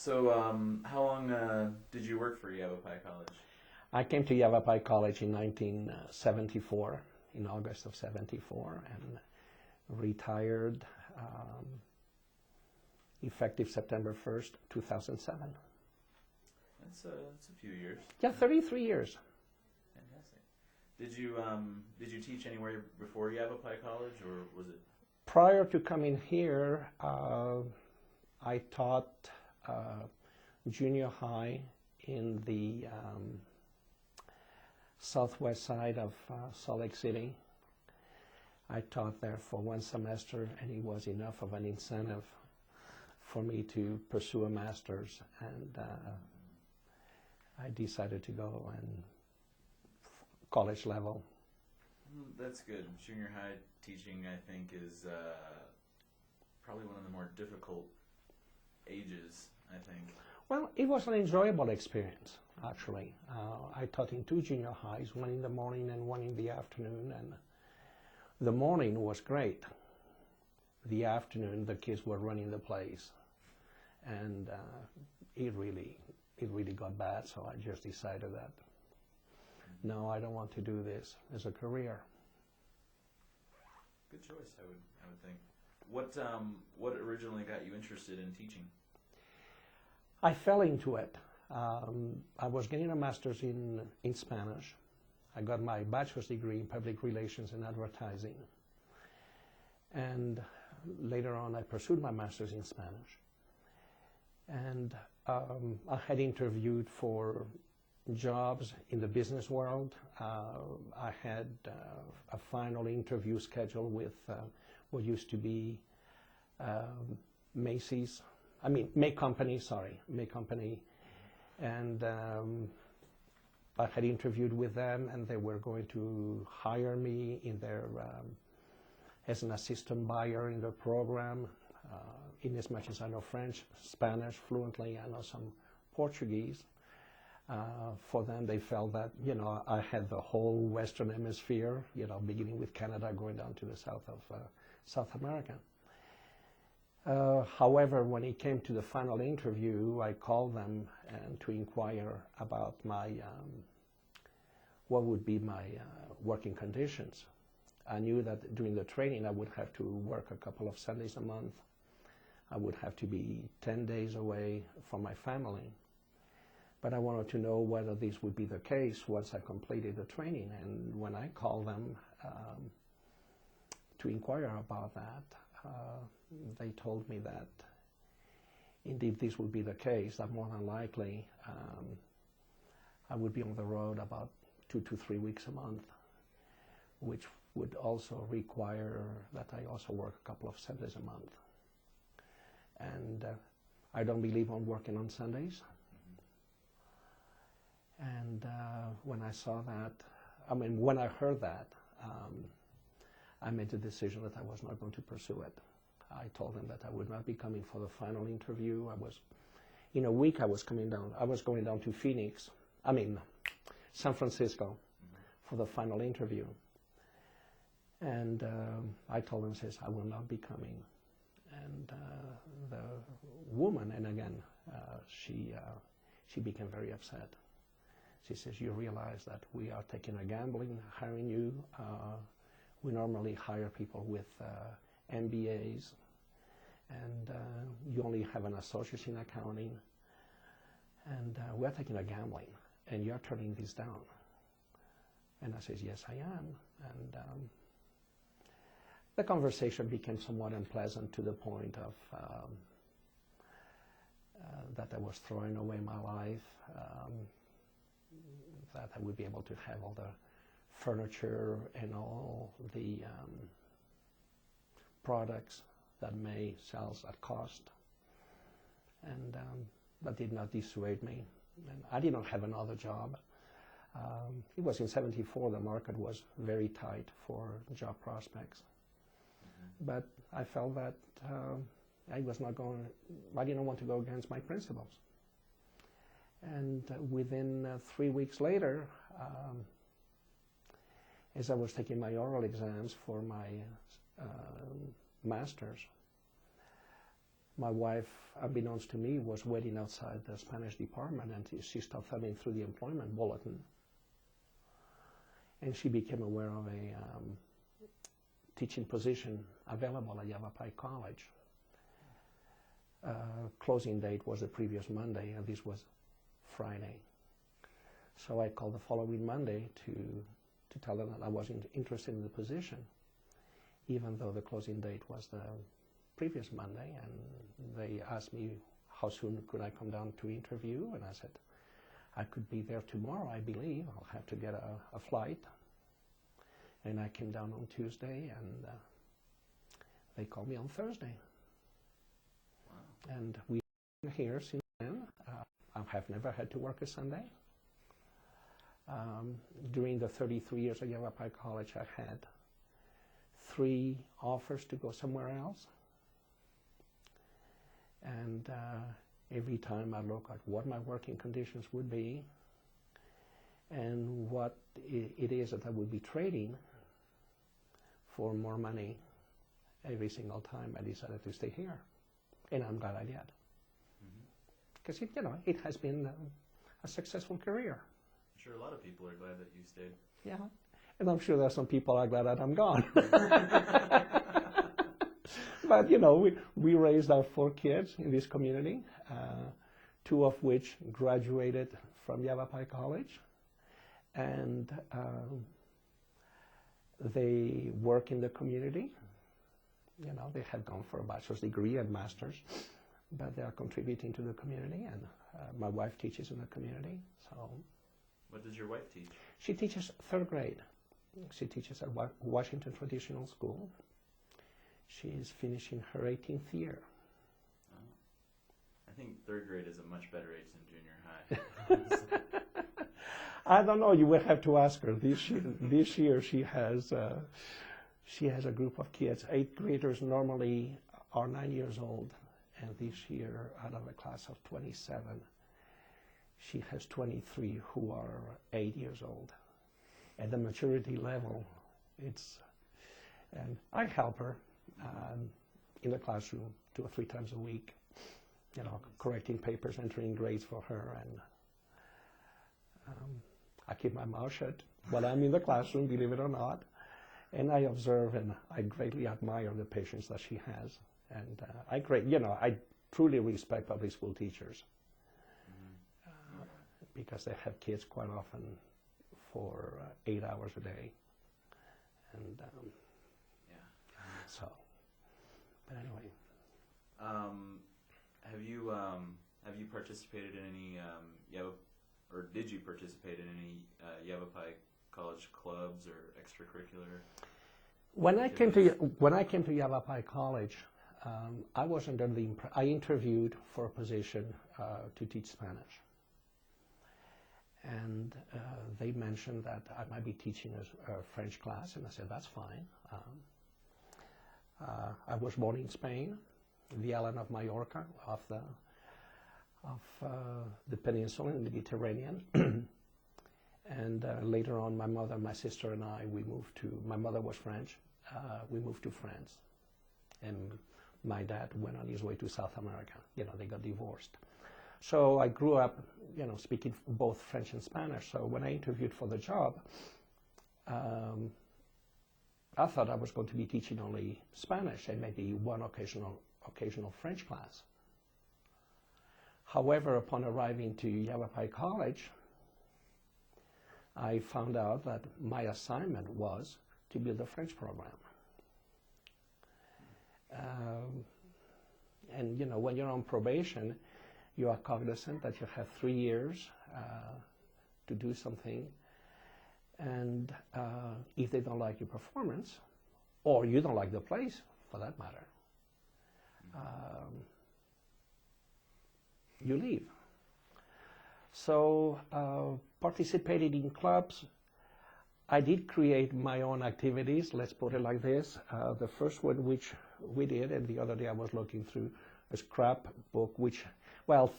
So, how long did you work for Yavapai College? I came to Yavapai College in 1974, in August of 74, and retired effective September 1st, 2007. That's a few years. Yeah, 33 years. Fantastic. Did you teach anywhere before Yavapai College, or was it? Prior to coming here, I taught junior high in the southwest side of Salt Lake City. I taught there for one semester, and it was enough of an incentive for me to pursue a master's, and I decided to go and college level. That's good. Junior high teaching, I think, is probably one of the more difficult ages, I think. Well, it was an enjoyable experience, actually. I taught in two junior highs, one in the morning and one in the afternoon, and the morning was great. The afternoon, the kids were running the place, and it really got bad, so I just decided that, no, I don't want to do this as a career. Good choice, I would think. What originally got you interested in teaching? I fell into it. I was getting a master's in Spanish. I got my bachelor's degree in public relations and advertising. And later on, I pursued my master's in Spanish. And I had interviewed for jobs in the business world. I had a final interview scheduled with what used to be May Company, and I had interviewed with them, and they were going to hire me in their as an assistant buyer in their program. In as much as I know French, Spanish fluently, I know some Portuguese. For them, they felt that I had the whole Western Hemisphere, beginning with Canada, going down to the south of South America. However, when it came to the final interview, I called them to inquire about what would be my working conditions. I knew that during the training I would have to work a couple of Sundays a month. I would have to be 10 days away from my family. But I wanted to know whether this would be the case once I completed the training. And when I called them to inquire about that, they told me that indeed this would be the case, that more than likely I would be on the road about 2 to 3 weeks a month, which would also require that I also work a couple of Sundays a month. And I don't believe on working on Sundays. And when I saw that, when I heard that, I made the decision that I was not going to pursue it. I told them that I would not be coming for the final interview. In a week I was going down to San Francisco for the final interview. And I told them, I will not be coming. And the woman, and again, she became very upset. She says, you realize that we are taking a gamble in hiring you. We normally hire people with MBAs, and you only have an associate's in accounting, and we're taking a gambling, and you're turning this down. And I says, yes, I am. And the conversation became somewhat unpleasant to the point of that I was throwing away my life, that I would be able to have all the furniture and all the products that May sells at cost. And that did not dissuade me. And I did not have another job. It was in '74, the market was very tight for job prospects. But I felt that I didn't want to go against my principles. And within 3 weeks later, as I was taking my oral exams for my master's, my wife, unbeknownst to me, was waiting outside the Spanish department, and she started thumbing through the employment bulletin. And she became aware of a teaching position available at Yavapai College. Closing date was the previous Monday, and this was Friday. So I called the following Monday to tell them that I wasn't interested in the position, even though the closing date was the previous Monday. And they asked me how soon could I come down to interview, and I said I could be there tomorrow, I believe. I'll have to get a flight. And I came down on Tuesday, and they called me on Thursday. Wow. And we've been here since then. I have never had to work a Sunday. During the 33 years at Yavapai College, I had 3 offers to go somewhere else. And every time I look at what my working conditions would be and what it is that I would be trading for more money, every single time I decided to stay here. And I'm glad I did. Because it has been a successful career. I'm sure a lot of people are glad that you stayed. Yeah, and I'm sure there are some people are glad that I'm gone. But we raised our 4 kids in this community, 2 of which graduated from Yavapai College, and they work in the community. They had gone for a bachelor's degree and master's, but they are contributing to the community, and my wife teaches in the community. So, what does your wife teach? She teaches 3rd grade. She teaches at Washington Traditional School. She is finishing her 18th year. Oh. I think 3rd grade is a much better age than junior high. I don't know. You will have to ask her. This year she has a group of kids. 8th graders normally are 9 years old, and this year, out of a class of 27, she has 23 who are 8 years old. At the maturity level, and I help her in the classroom 2 or 3 times a week, correcting papers, entering grades for her, and I keep my mouth shut while I'm in the classroom, believe it or not, and I observe, and I greatly admire the patience that she has, and I truly respect public school teachers because they have kids quite often for 8 hours a day, and so. But anyway, have you participated in any or did you participate in any Yavapai College clubs or extracurricular? When I came to Yavapai College, I was under I interviewed for a position to teach Spanish, and they mentioned that I might be teaching a French class, and I said that's fine. I was born in Spain, the island of Mallorca, of the peninsula in the Mediterranean. And later on, my mother, my sister, and I, my mother was French, we moved to France. And my dad went on his way to South America. They got divorced. So I grew up, speaking both French and Spanish. So when I interviewed for the job, I thought I was going to be teaching only Spanish and maybe one occasional French class. However, upon arriving to Yavapai College, I found out that my assignment was to build a French program. And when you're on probation, you are cognizant that you have 3 years to do something, and if they don't like your performance, or you don't like the place, for that matter, you leave. So participating in clubs, I did create my own activities, let's put it like this. The first one which we did, and the other day I was looking through a scrapbook,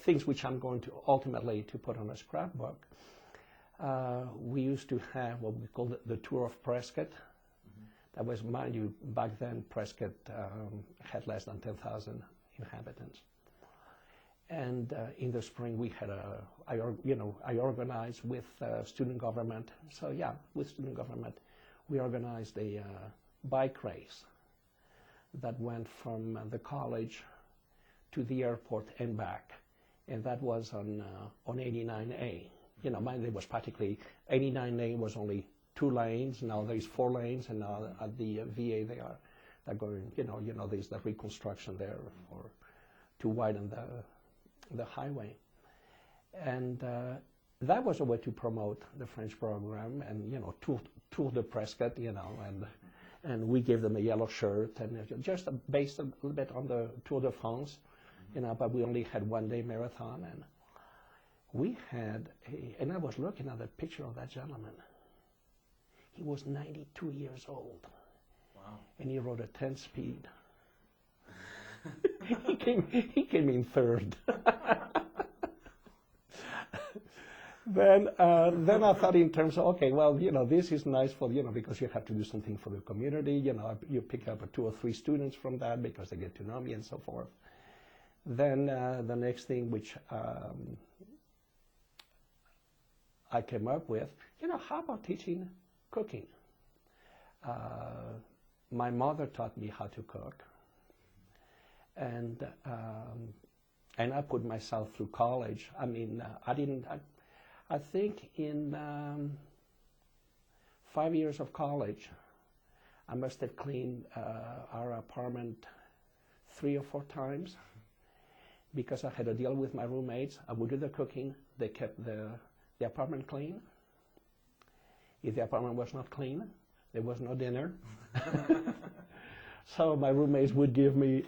things which I'm going to ultimately to put on a scrapbook. We used to have what we called the Tour of Prescott. That was, mind you, back then Prescott had less than 10,000 inhabitants. And in the spring, we had I organized with student government. So yeah, with student government, we organized a bike race that went from the college to the airport and back, and that was on 89A. Mine was practically 89A was only 2 lanes. Now there's 4 lanes, and now at the VA they're going. There's the reconstruction there to widen the highway, and that was a way to promote the French program, and Tour de Prescott, and we gave them a yellow shirt, and just based a little bit on the Tour de France, but we only had 1-day marathon, and we had and I was looking at the picture of that gentleman. He was 92 years old. Wow. And he rode a 10-speed. he came in third. Then I thought in terms of, okay, well, this is nice for, because you have to do something for the community. You pick up 2 or 3 students from that because they get to know me and so forth. Then the next thing which I came up with, how about teaching cooking? My mother taught me how to cook, and I put myself through college. I mean, I think in 5 years of college, I must have cleaned our apartment 3 or 4 times because I had to deal with my roommates. I would do the cooking. They kept the apartment clean. If the apartment was not clean, there was no dinner. So my roommates would give me,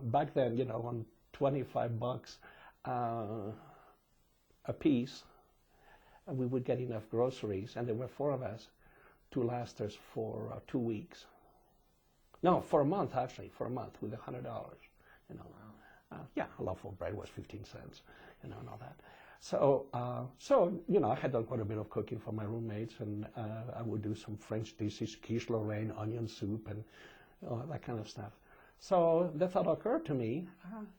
back then, on $25 a piece, and we would get enough groceries, and there were 4 of us, to last us for 2 weeks. No, for a month, actually, with $100. Wow. Yeah, a loaf of bread was 15 cents, and all that. So, I had done quite a bit of cooking for my roommates, and I would do some French dishes, quiche Lorraine, onion soup, and that kind of stuff. So the thought occurred to me,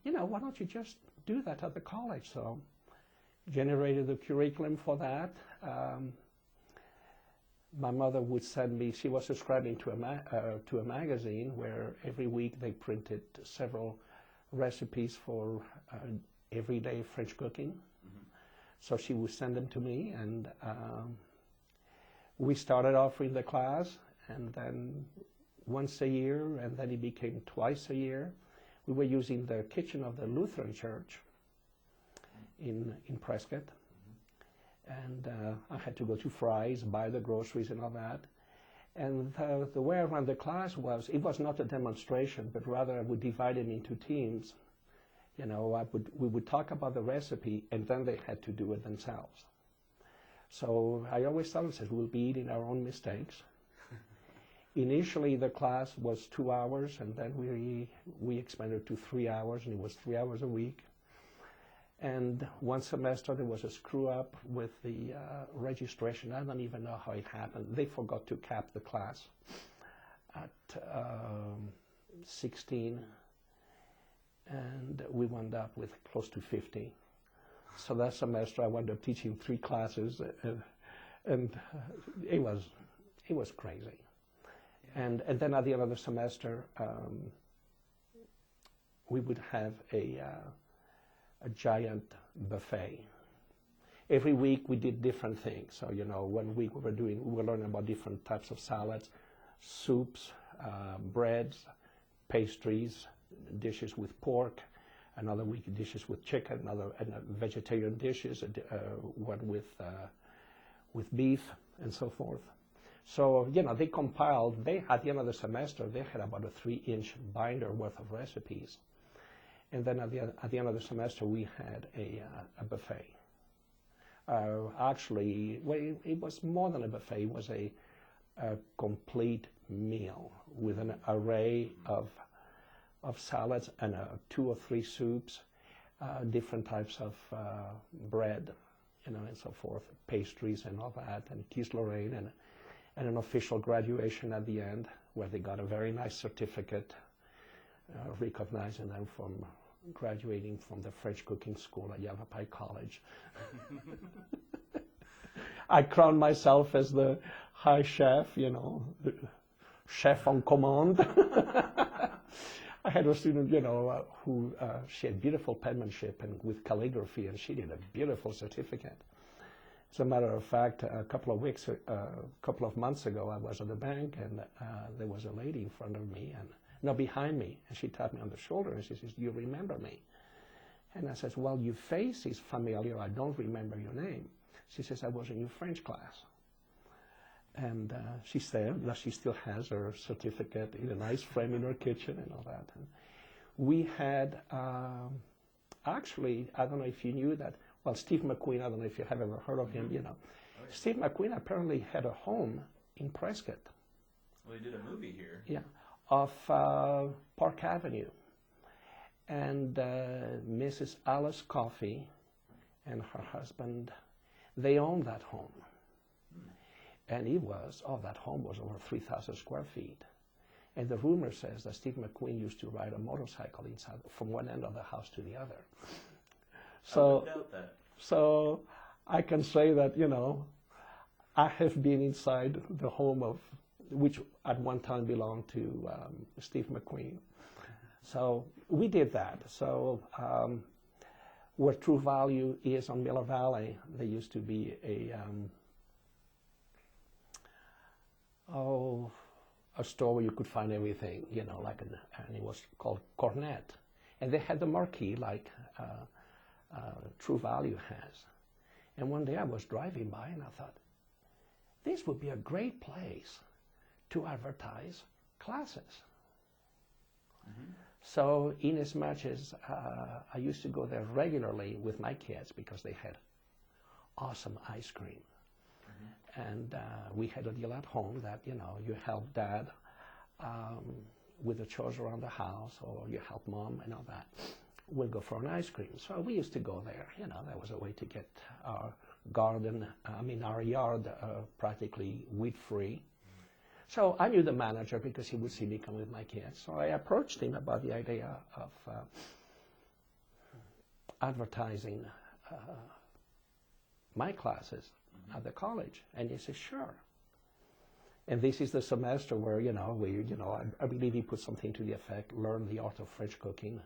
why don't you just do that at the college? So generated the curriculum for that. My mother would send me, she was subscribing to a magazine where every week they printed several recipes for everyday French cooking. So she would send them to me, and we started offering the class, and then once a year, and then it became twice a year. We were using the kitchen of the Lutheran church in Prescott, and I had to go to Fry's, buy the groceries and all that. And the way I ran the class was, it was not a demonstration, but rather I would divide them into teams. We would talk about the recipe, and then they had to do it themselves. So I always tell them, we'll be eating our own mistakes. Initially, the class was 2 hours, and then we expanded to 3 hours, and it was 3 hours a week. And one semester, there was a screw-up with the registration. I don't even know how it happened. They forgot to cap the class at 16. And we wound up with close to 50. So that semester I wound up teaching 3 classes, and it was crazy. And then at the end of the semester, we would have a giant buffet. Every week we did different things. So 1 week we were learning about different types of salads, soups, breads, pastries, dishes with pork, another week dishes with chicken, another vegetarian dishes, one with beef, and so forth. So they compiled. At the end of the semester, they had about a 3-inch binder worth of recipes, and then at the end of the semester, we had a buffet. Actually, well, it was more than a buffet. It was a complete meal with an array of salads and 2 or 3 soups, different types of bread, and so forth, pastries and all that, and quiche Lorraine, and an official graduation at the end where they got a very nice certificate recognizing them from graduating from the French cooking school at Yavapai College. I crowned myself as the high chef, you know, the chef en commande. I had a student, you know, who she had beautiful penmanship and with calligraphy, and she did a beautiful certificate. As a matter of fact, a couple of months ago, I was at the bank, and there was a lady in front of me, and no, behind me, and she tapped me on the shoulder, and she says, "Do you remember me?" And I says, "Well, your face is familiar. I don't remember your name." She says, "I was in your French class." And she said that she still has her certificate in a nice frame in her kitchen and all that. And we had, actually, I don't know if you knew that, well, Steve McQueen, I don't know if you have ever heard of him, you know. Oh, yeah. Steve McQueen apparently had a home in Prescott. Well, he did a movie here. Yeah, off Park Avenue. And Mrs. Alice Coffey and her husband, they owned that home. And it was, that home was over 3,000 square feet. And the rumor says that Steve McQueen used to ride a motorcycle inside from one end of the house to the other. So, I wouldn't doubt that. So I can say that, you know, I have been inside the home of, which at one time belonged to Steve McQueen. So we did that. So where True Value is on Miller Valley, there used to be a store where you could find everything, you know, like and it was called Cornet. And they had the marquee like True Value has. And one day I was driving by and I thought, this would be a great place to advertise classes. Mm-hmm. So in as much as I used to go there regularly with my kids because they had awesome ice cream. And we had a deal at home that, you know, you help dad with the chores around the house, or you help mom and all that. We'll go for an ice cream. So we used to go there. You know, that was a way to get our garden, our yard practically weed-free. So I knew the manager because he would see me come with my kids. So I approached him about the idea of advertising my classes at the college, and he said, "Sure." And this is the semester where, you know, I believe he put something to the effect, learn the art of French cooking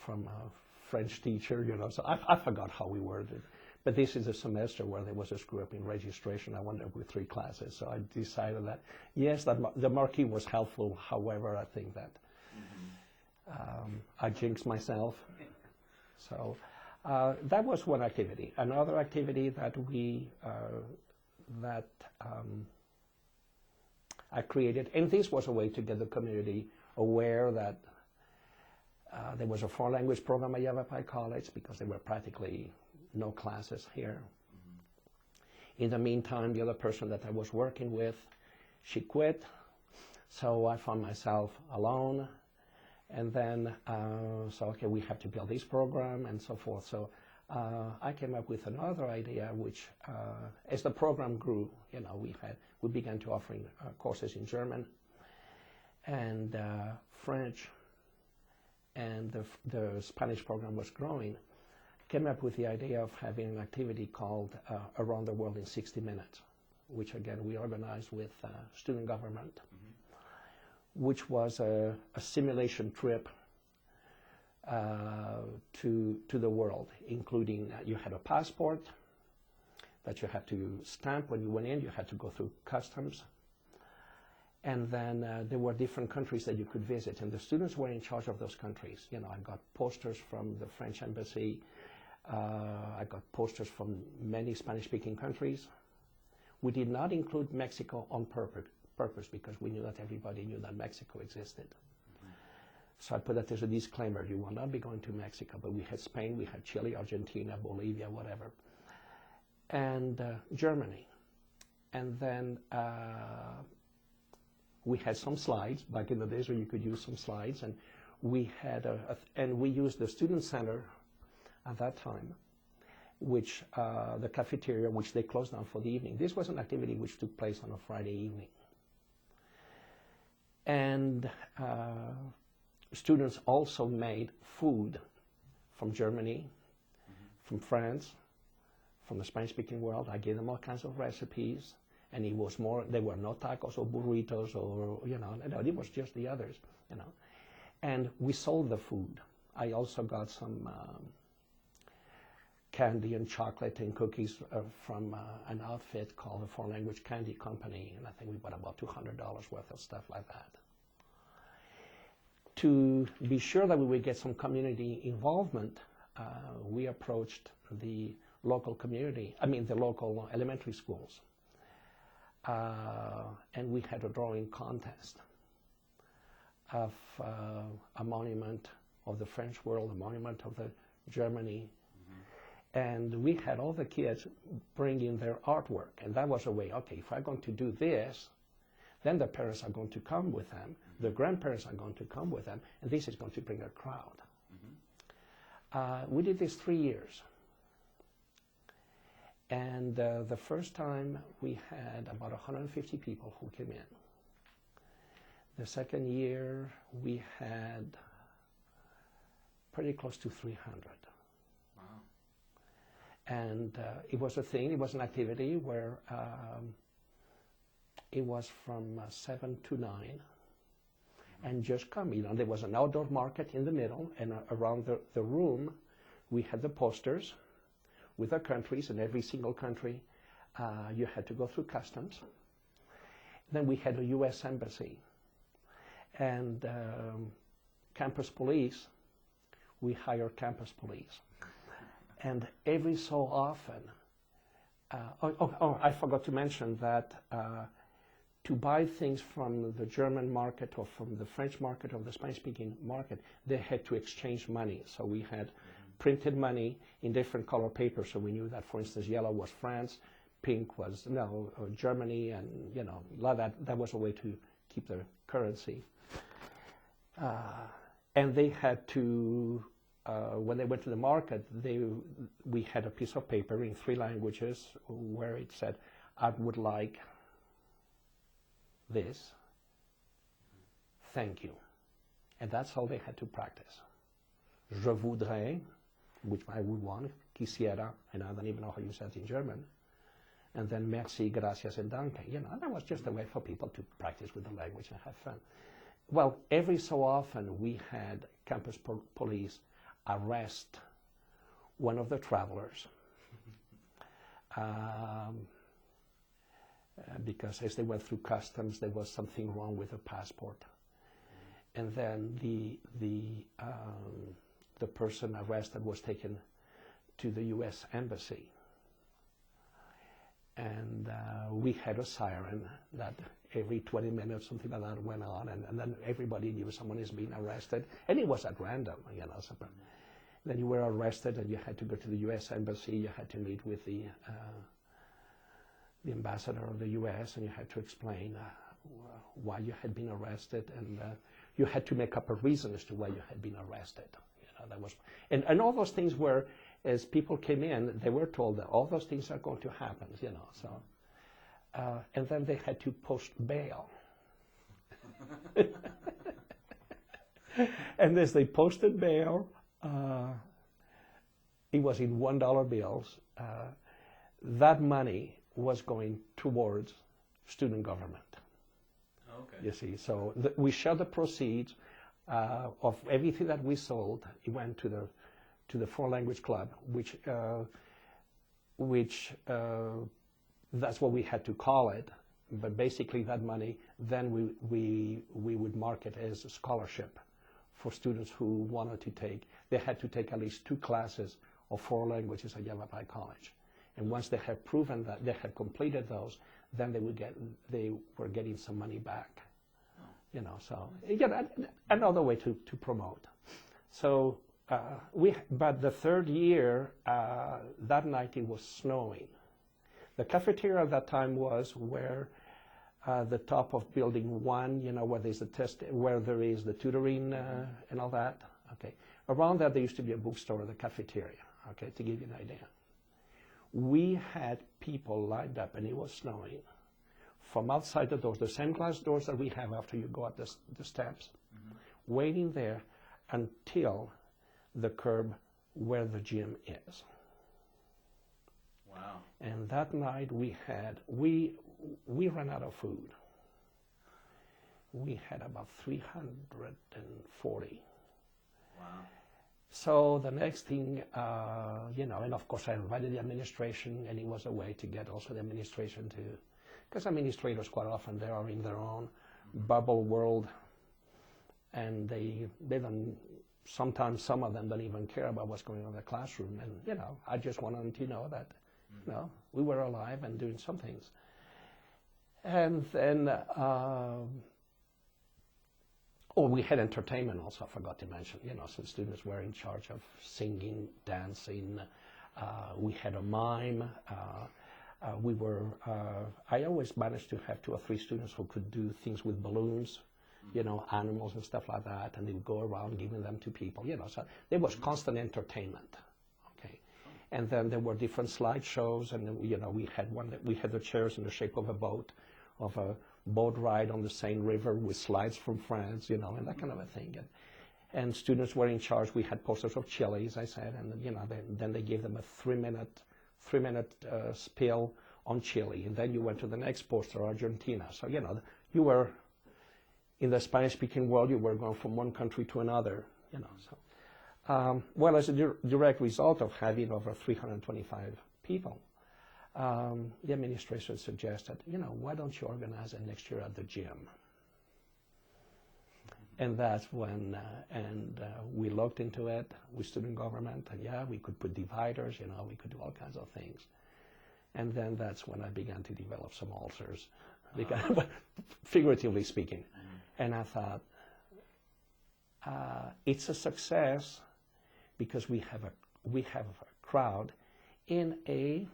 from a French teacher, you know. So I forgot how we worded it. But this is a semester where there was a screw up in registration. I wound up with 3 classes. So I decided that, yes, the marquee was helpful. However, I think that I jinxed myself. So that was one activity. Another activity that I created, and this was a way to get the community aware that there was a 4-language program at Yavapai College because there were practically no classes here. Mm-hmm. In the meantime, the other person that I was working with, she quit, so I found myself alone. And then, okay, we have to build this program and so forth. So I came up with another idea, which, as the program grew, you know, we began to offering courses in German and French, and the Spanish program was growing. Came up with the idea of having an activity called Around the World in 60 Minutes, which again we organized with student government. Mm-hmm. Which was a simulation trip to the world, including you had a passport that you had to stamp when you went in. You had to go through customs. And then there were different countries that you could visit, and the students were in charge of those countries. You know, I got posters from the French embassy. I got posters from many Spanish-speaking countries. We did not include Mexico on purpose because we knew that everybody knew that Mexico existed. Mm-hmm. So I put that as a disclaimer. You will not be going to Mexico, but we had Spain, we had Chile, Argentina, Bolivia, whatever, and Germany. And then we had some slides back in the days where you could use some slides, and we had and we used the student center at that time, which the cafeteria, which they closed down for the evening. This was an activity which took place on a Friday evening. And students also made food from Germany, from France, from the Spanish-speaking world. I gave them all kinds of recipes, and it was more, they were not tacos or burritos or, no, it was just the others, And we sold the food. I also got some candy and chocolate and cookies from an outfit called the Foreign Language Candy Company, and I think we bought about $200 worth of stuff like that. To be sure that we would get some community involvement, we approached the local community, the local elementary schools, and we had a drawing contest of a monument of the French world, a monument of the Germany. And we had all the kids bring in their artwork, and that was a way, okay, if I'm going to do this, then the parents are going to come with them, the grandparents are going to come with them, and this is going to bring a crowd. We did this 3 years. And the first time we had about 150 people who came in. The second year we had pretty close to 300. Wow. And it was a thing, it was an activity where it was from 7 to 9 and just come. There was an outdoor market in the middle, and around the room we had the posters with the countries, and every single country you had to go through customs. Then we had a U.S. embassy and campus police. We hired campus police, and every so often, I forgot to mention that to buy things from the German market or from the French market or the Spanish-speaking market, they had to exchange money. So we had printed money in different color paper, so we knew that, for instance, yellow was France, pink was Germany, and that was a way to keep the currency. And they had to, when they went to the market, we had a piece of paper in 3 languages where it said, I would like this, thank you. And that's all they had to practice. Je voudrais, which I would want, quisiera, and I don't even know how you say it in German. And then merci, gracias, and danke. That was just a way for people to practice with the language and have fun. Well, every so often we had campus police arrest one of the travelers because as they went through customs, there was something wrong with the passport. And then the person arrested was taken to the U.S. embassy. And we had a siren that every 20 minutes, something like that went on, and then everybody knew someone is being arrested, and it was at random, So then you were arrested, and you had to go to the U.S. embassy. You had to meet with the ambassador of the U.S., and you had to explain why you had been arrested, and you had to make up a reason as to why you had been arrested. That was, and all those things were, as people came in, they were told that all those things are going to happen, So, and then they had to post bail. And as they posted bail, it was in $1 bills. That money was going towards student government. Okay. You see, so we share the proceeds of everything that we sold. It went to the Foreign Language Club, which that's what we had to call it. But basically, that money then we would market as a scholarship for students who wanted to take. They had to take at least 2 classes of 4 languages at Yavapai College, and once they had proven that they had completed those, then they were getting some money back. So another way to promote. So but the 3rd year, that night it was snowing. The cafeteria at that time was where the top of building 1, where there's the test, where there is the tutoring and all that. Okay, around that there used to be a bookstore, the cafeteria. Okay, to give you an idea. We had people lined up, and it was snowing, from outside the doors, the same glass doors that we have after you go up the steps. waiting there until the curb where the gym is. Wow. And that night we ran out of food. We had about 340. Wow. So the next thing, and of course I invited the administration, and it was a way to get also the administration to, because administrators quite often they are in their own bubble world, and they don't, sometimes some of them don't even care about what's going on in the classroom. And I just wanted them to know that we were alive and doing some things. And then we had entertainment also, I forgot to mention. Some students were in charge of singing, dancing. We had a mime. I always managed to have 2 or 3 students who could do things with balloons, animals and stuff like that, and they would go around giving them to people, so there was constant entertainment, okay? And then there were different slideshows, and we had the chairs in the shape of a boat ride on the Seine River with slides from France, and that kind of a thing. And students were in charge. We had posters of Chile, as I said, and then they gave them a 3-minute spiel on Chile, and then you went to the next poster, Argentina. So you were in the Spanish-speaking world. You were going from one country to another. So well, as a direct result of having over 325 people, the administration suggested, why don't you organize it next year at the gym? And that's when, we looked into it with student government, and we could put dividers, we could do all kinds of things. And then that's when I began to develop some ulcers, because, figuratively speaking. And I thought, it's a success because we have a crowd in a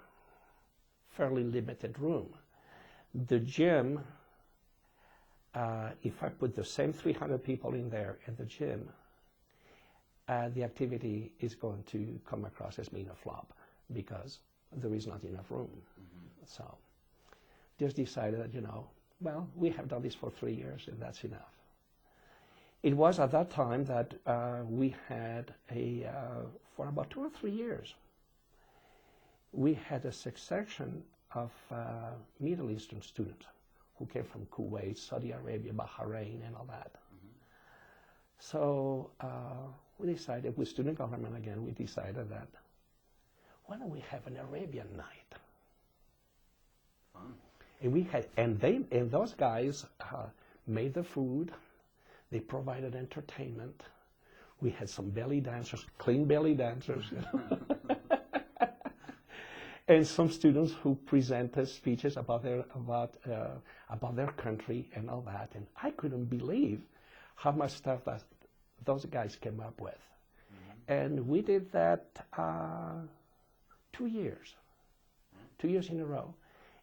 fairly limited room. The gym, if I put the same 300 people in there at the gym, the activity is going to come across as being a flop because there is not enough room. So just decided that, we have done this for 3 years and that's enough. It was at that time that we had for about 2 or 3 years, we had a succession of Middle Eastern students who came from Kuwait, Saudi Arabia, Bahrain, and all that. So we decided, with student government again, we decided that, why don't we have an Arabian night? Fun. And we had, and those guys made the food. They provided entertainment. We had some belly dancers, clean belly dancers. And some students who presented speeches about their country and all that. And I couldn't believe how much stuff that those guys came up with. And we did that 2 years, 2 years in a row.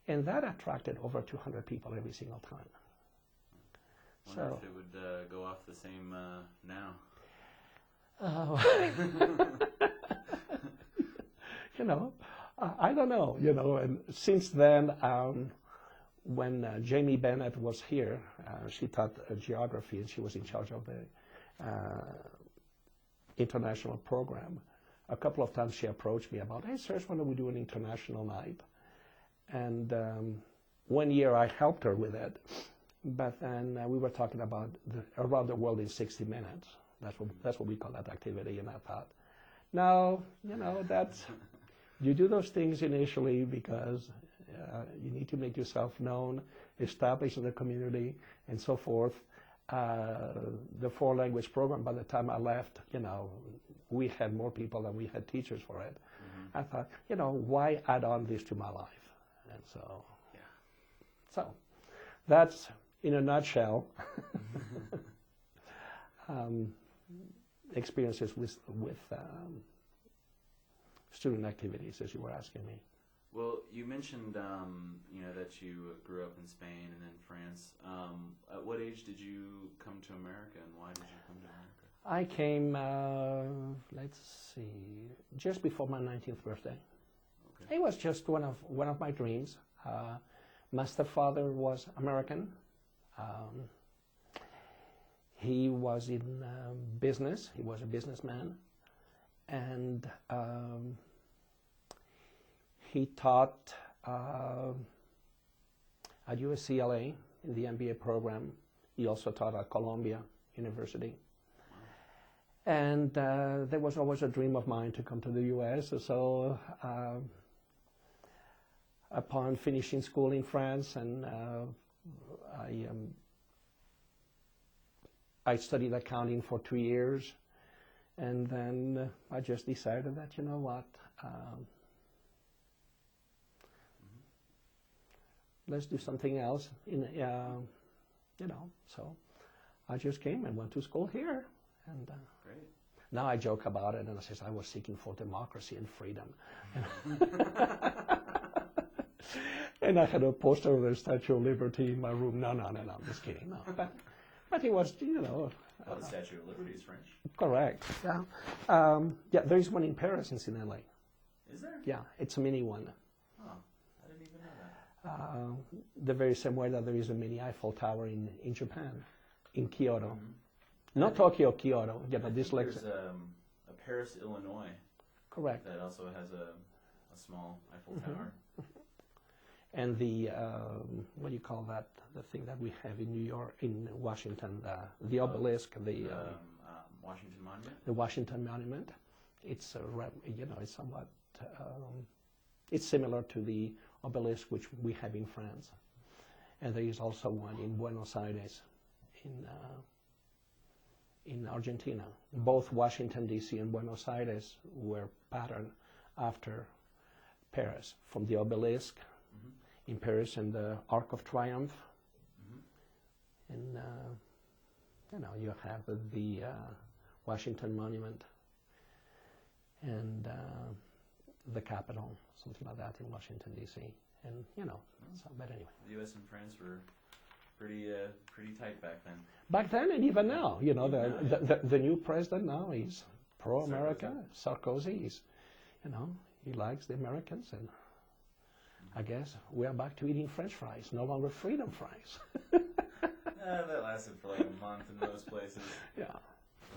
And that attracted over 200 people every single time. I wonder if it would go off the same now. I don't know, and since then, when Jamie Bennett was here, she taught geography and she was in charge of the international program. A couple of times she approached me about, hey, Serge, why don't we do an international night? And 1 year I helped her with it, but then we were talking about around the world in 60 minutes. That's what we call that activity, and I thought, no, that's... You do those things initially because you need to make yourself known, established in the community, and so forth. The 4-language program, by the time I left, we had more people than we had teachers for it. I thought, why add on this to my life? And so that's, in a nutshell, experiences with student activities, as you were asking me. Well, you mentioned, that you grew up in Spain and then France. At what age did you come to America, and why did you come to America? I came, let's see, just before my 19th birthday. Okay. It was just one of my dreams. My stepfather was American. He was in business. He was a businessman. And he taught at UCLA in the MBA program. He also taught at Columbia University. And there was always a dream of mine to come to the U.S. So upon finishing school in France, and I studied accounting for 2 years, and then I just decided that, you know what, let's do something else. So I just came and went to school here. And great. Now I joke about it, and I say I was seeking for democracy and freedom. And I had a poster of the Statue of Liberty in my room. No, I'm just kidding. No, but it was, Well, the Statue of Liberty is French. Correct. Yeah. Yeah, there is one in Paris, incidentally. Is there? Yeah, it's a mini one. Oh, I didn't even know that. The very same way that there is a mini Eiffel Tower in Japan, in Kyoto. Mm-hmm. Not Tokyo, Kyoto. Yeah, but there's dyslexia. a Paris, Illinois. Correct. That also has a small Eiffel Tower. And the, what do you call that, the thing that we have in New York, in Washington, the obelisk, Washington Monument? The Washington Monument. It's, it's somewhat, it's similar to the obelisk which we have in France. And there is also one in Buenos Aires, in Argentina. Both Washington, D.C. and Buenos Aires were patterned after Paris, from the obelisk in Paris and the Arc of Triumph. And, you have the Washington Monument and the Capitol, something like that in Washington, D.C. And, so, but anyway. The U.S. and France were pretty tight back then. Back then and even now, the new president now is pro-America. Sarkozy is, he likes the Americans, and I guess we are back to eating French fries, no longer freedom fries. That lasted for like a month in most places. Yeah.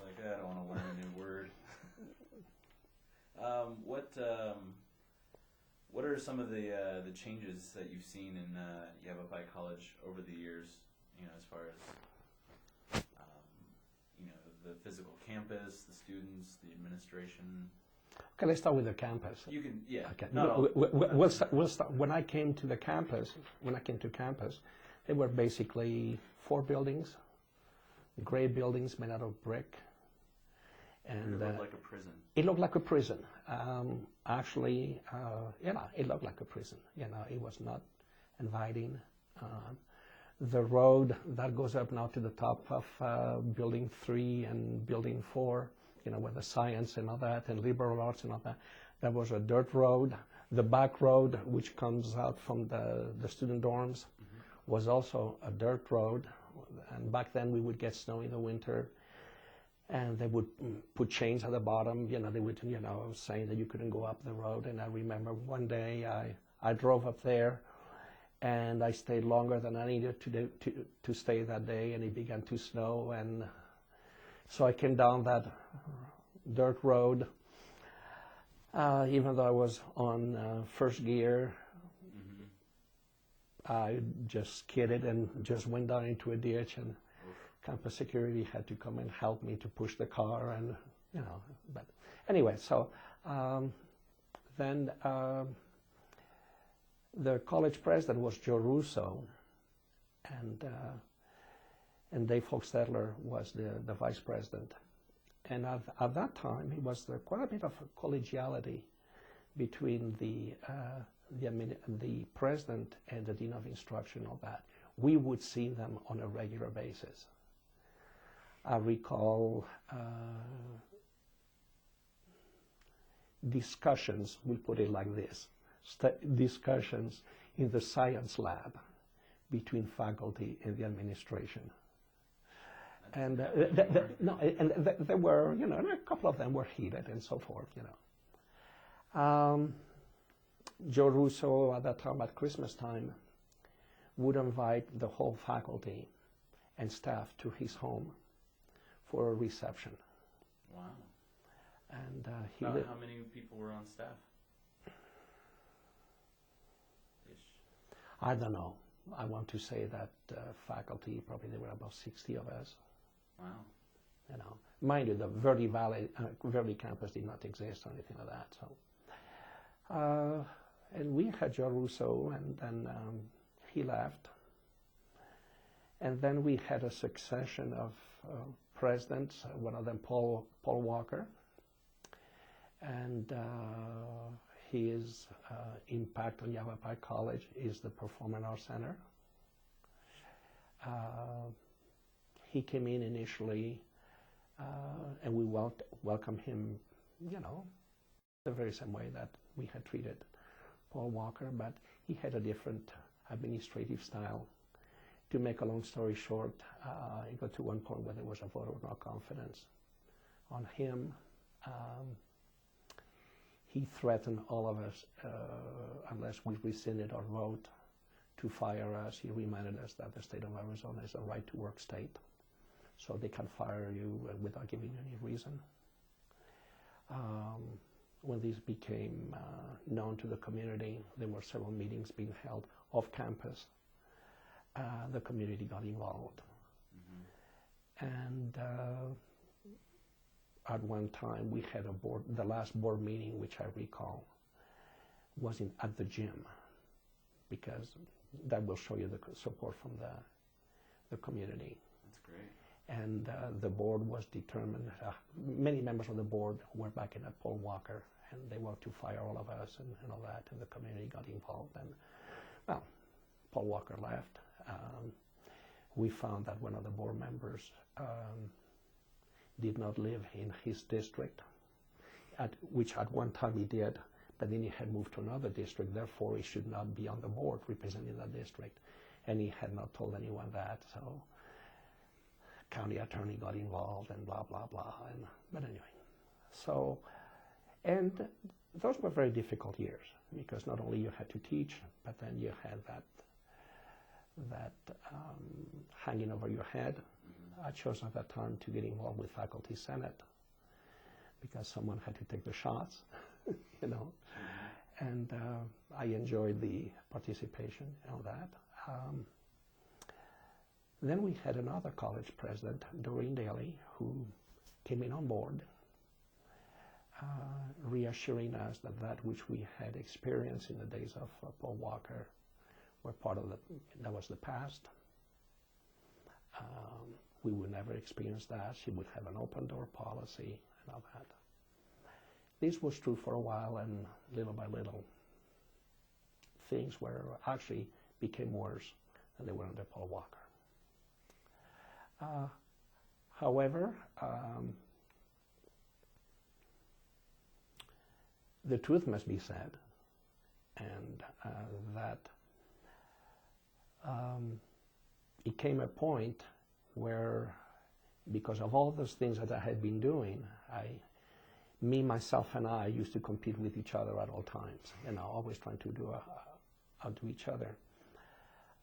Like, I don't want to learn a new word. What are some of the changes that you've seen in Yavapai College over the years? As far as the physical campus, the students, the administration. Okay, let's start with the campus. You can, yeah. Okay. We'll start. When I came to campus, there were basically 4 buildings, gray buildings made out of brick. And it looked like a prison. It looked like a prison. Actually, it looked like a prison. It was not inviting. The road that goes up now to the top of Building 3 and Building 4, with the science and all that, and liberal arts and all that, that was a dirt road. The back road, which comes out from the student dorms, was also a dirt road. And back then we would get snow in the winter, and they would put chains at the bottom. They would, saying that you couldn't go up the road. And I remember one day I drove up there, and I stayed longer than I needed to stay that day, and it began to snow, and so I came down that dirt road, even though I was on first gear. I just skidded and just went down into a ditch, and campus security had to come and help me to push the car, and but anyway, so then the college president was Joe Russo, and Dave Hochstetler was the vice president. And at that time, it was quite a bit of a collegiality between the president and the dean of instruction, all that. We would see them on a regular basis. I recall discussions, we put it like this, discussions in the science lab between faculty and the administration. And there were, a couple of them were heated and so forth, Joe Russo, at that time, at Christmas time, would invite the whole faculty and staff to his home for a reception. Wow. And How many people were on staff? Ish. I don't know. I want to say that faculty, probably there were about 60 of us. Wow. You know, mind you, the Verde Valley, Verde campus did not exist or anything like that. So, and we had Joe Russo, and then he left. And then we had a succession of presidents. One of them, Paul Walker, and his impact on Yavapai College is the Performing Arts Center. He came in initially, and we welcomed him, you know, the very same way that we had treated Paul Walker, but he had a different administrative style. To make a long story short, it got to one point where there was a vote of no confidence on him. He threatened all of us, unless we rescinded our vote, to fire us. He reminded us that the state of Arizona is a right-to-work state, so they can fire you without giving you any reason. When this became known to the community, there were several meetings being held off campus. The community got involved. Mm-hmm. And at one time we had a board, the last board meeting, which I recall, was at the gym, because that will show you the support from the community. That's great. And the board was determined, many members of the board were backing up Paul Walker, and they wanted to fire all of us and all that, and the community got involved. And, well, Paul Walker left. We found that one of the board members did not live in his district, which at one time he did, but then he had moved to another district, therefore he should not be on the board representing that district. And he had not told anyone that, so county attorney got involved and blah, blah, blah. But anyway, so, and those were very difficult years, because not only you had to teach, but then you had that hanging over your head. I chose at that time to get involved with Faculty Senate, because someone had to take the shots, you know. And I enjoyed the participation on that. Then we had another college president, Doreen Daly, who came in on board, reassuring us that that which we had experienced in the days of Paul Walker were part of that was the past. We would never experience that. She would have an open door policy and all that. This was true for a while, and little by little, things were actually became worse than they were under Paul Walker. However, the truth must be said, and that it came a point where, because of all those things that I had been doing, me, myself, and I used to compete with each other at all times, you know, always trying to outdo each other.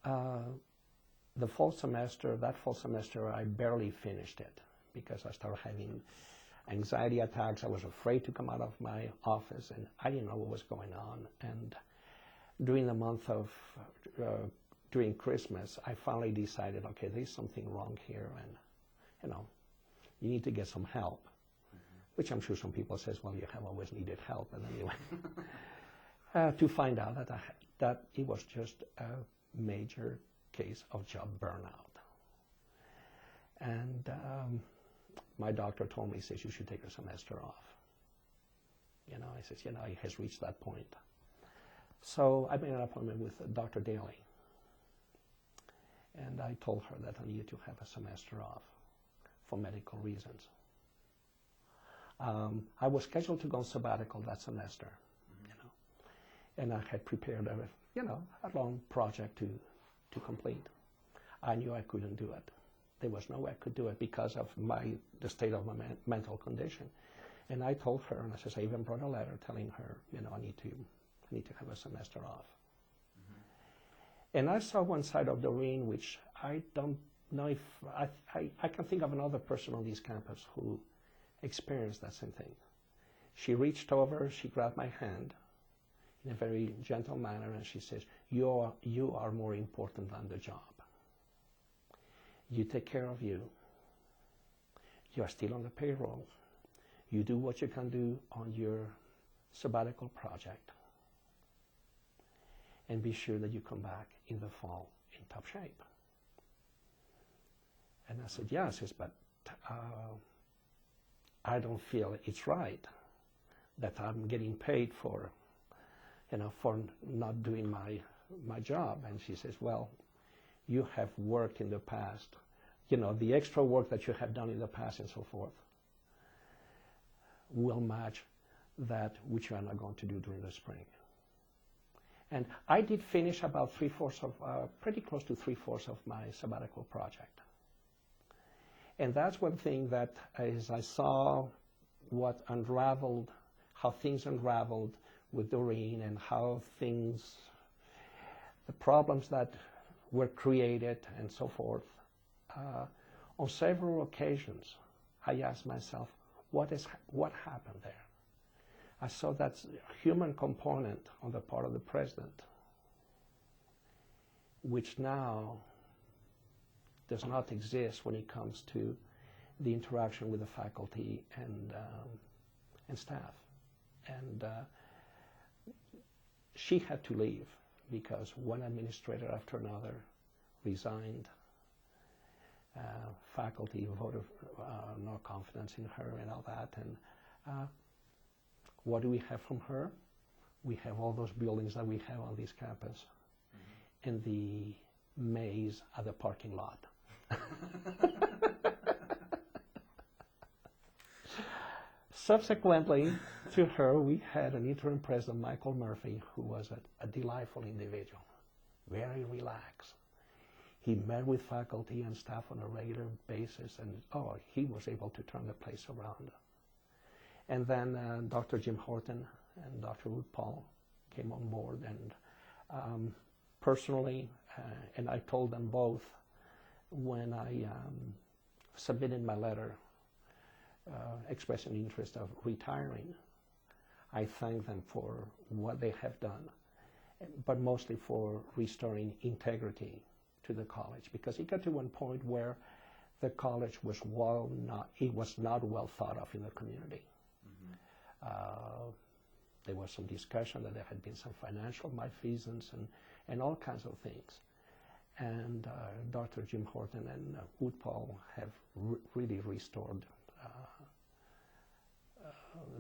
That fall semester, I barely finished it, because I started having anxiety attacks. I was afraid to come out of my office, and I didn't know what was going on. And during the month of, during Christmas, I finally decided, okay, there's something wrong here, and, you know, you need to get some help. Which I'm sure some people says, well, you have always needed help. And anyway, to find out that it was just a major case of job burnout. And my doctor told me, he says, you should take a semester off. You know, he says, you know, it has reached that point. So I made an appointment with Dr. Daly. And I told her that I needed to have a semester off for medical reasons. I was scheduled to go on sabbatical that semester, you know, and I had prepared a long project to complete. I knew I couldn't do it. There was no way I could do it because of the state of my mental condition. And I told her, and I said, I even brought a letter telling her, you know, I need to have a semester off. Mm-hmm. And I saw one side of Doreen which I don't know if I can think of another person on this campus who experienced that same thing. She reached over, she grabbed my hand in a very gentle manner, and she says, you are more important than the job. You take care of you. You are still on the payroll. You do what you can do on your sabbatical project. And be sure that you come back in the fall in top shape. And I said, yeah. I says, but I don't feel it's right that I'm getting paid for, for not doing my job. And she says, well, you have worked in the past, the extra work that you have done in the past and so forth will match that which you are not going to do during the spring. And I did finish about pretty close to 3/4 of my sabbatical project. And that's one thing that as I saw how things unraveled with Doreen and how the problems that were created and so forth, on several occasions, I asked myself, what happened there? I saw that human component on the part of the president, which now does not exist when it comes to the interaction with the faculty and staff. And she had to leave because one administrator after another resigned. Faculty voted no confidence in her and all that. And what do we have from her? We have all those buildings that we have on this campus, and the maze at the parking lot. Subsequently to her, we had an interim president, Michael Murphy, who was a delightful individual, very relaxed. He met with faculty and staff on a regular basis, and he was able to turn the place around. And then Dr. Jim Horton and Dr. Wood Paul came on board, and personally, and I told them both when I submitted my letter expressing interest of retiring, I thank them for what they have done, but mostly for restoring integrity to the college, because it got to one point where the college was not well thought of in the community. There was some discussion that there had been some financial malfeasance and all kinds of things. And Dr. Jim Horton and Wood Paul have really restored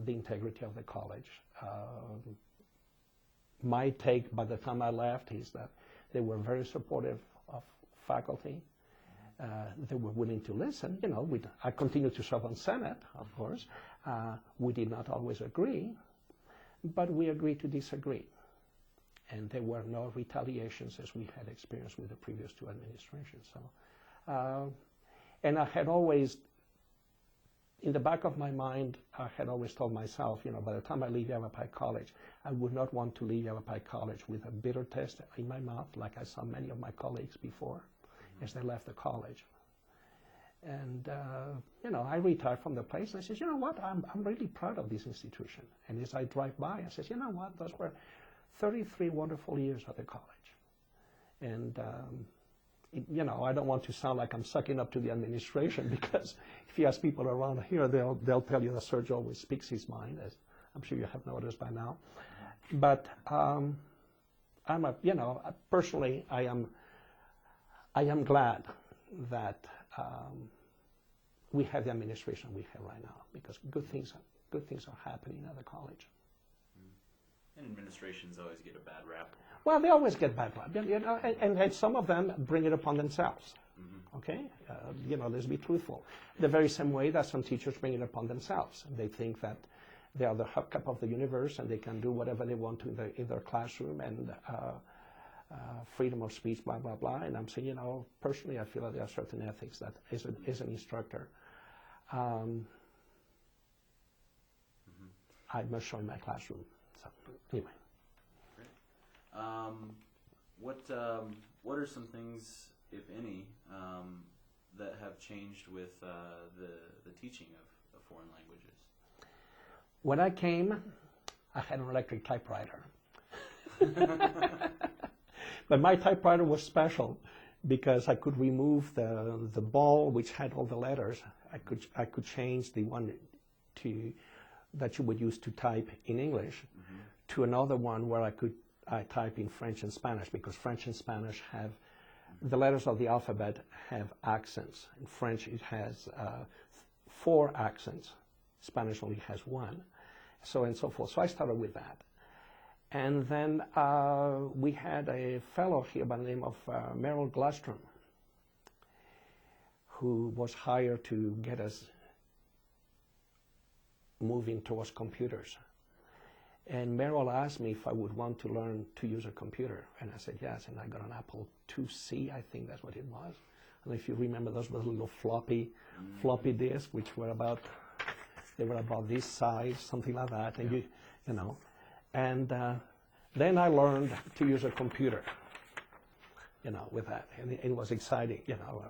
the integrity of the college. My take by the time I left is that they were very supportive of faculty. They were willing to listen. I continued to serve on Senate, of course. We did not always agree, but we agreed to disagree. And there were no retaliations as we had experienced with the previous two administrations. So, and I had always, in the back of my mind, I had always told myself, by the time I leave Yavapai College, I would not want to leave Yavapai College with a bitter taste in my mouth, like I saw many of my colleagues before, as they left the college. And, I retired from the place, and I said, you know what, I'm really proud of this institution. And as I drive by, I said, you know what, those were 33 wonderful years at the college. And, I don't want to sound like I'm sucking up to the administration, because if you ask people around here, they'll tell you that Serge always speaks his mind, as I'm sure you have noticed by now. But personally, I am glad that we have the administration we have right now, because good things are happening at the college. And administrations always get a bad rap. Well, they always get bad rap, and some of them bring it upon themselves. Okay, let's be truthful. The very same way that some teachers bring it upon themselves. They think that they are the hubcap of the universe and they can do whatever they want to in their classroom, and freedom of speech, blah, blah, blah. And I'm saying, personally, I feel that there are certain ethics that, as an instructor, I must show in my classroom. So, anyway. Great. What are some things, if any, that have changed with the teaching of foreign languages? When I came, I had an electric typewriter. But my typewriter was special because I could remove the ball which had all the letters. I could change the one that you would use to type in English to another one where I type in French and Spanish, because French and Spanish have the letters of the alphabet have accents. In French it has 4 accents. Spanish only has 1, so and so forth. So I started with that. And then we had a fellow here by the name of Merrill Glustrom, who was hired to get us moving towards computers. And Merrill asked me if I would want to learn to use a computer. And I said yes, and I got an Apple IIc, I think that's what it was. And if you remember, those were little floppy disks, which were about this size, something like that. And you know. And then I learned to use a computer, with that. And it was exciting,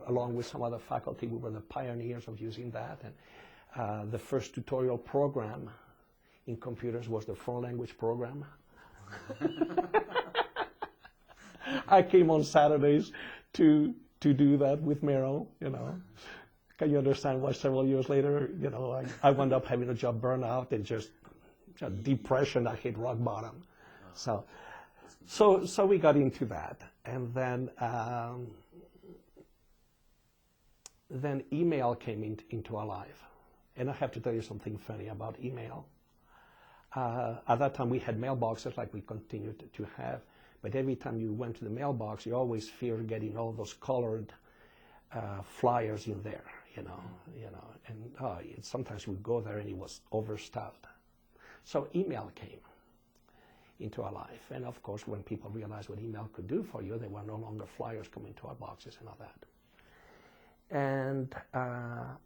along with some other faculty. We were the pioneers of using that. And the first tutorial program in computers was the foreign language program. I came on Saturdays to do that with Merrill, Can you understand why several years later, I wound up having a job burnout and just depression. I hit rock bottom. So we got into that, and then email came into our life. And I have to tell you something funny about email. At that time, we had mailboxes like we continue to have, but every time you went to the mailbox, you always feared getting all those colored flyers in there, and sometimes we'd go there and it was overstuffed. So email came into our life, and of course, when people realized what email could do for you, there were no longer flyers coming to our boxes and all that. And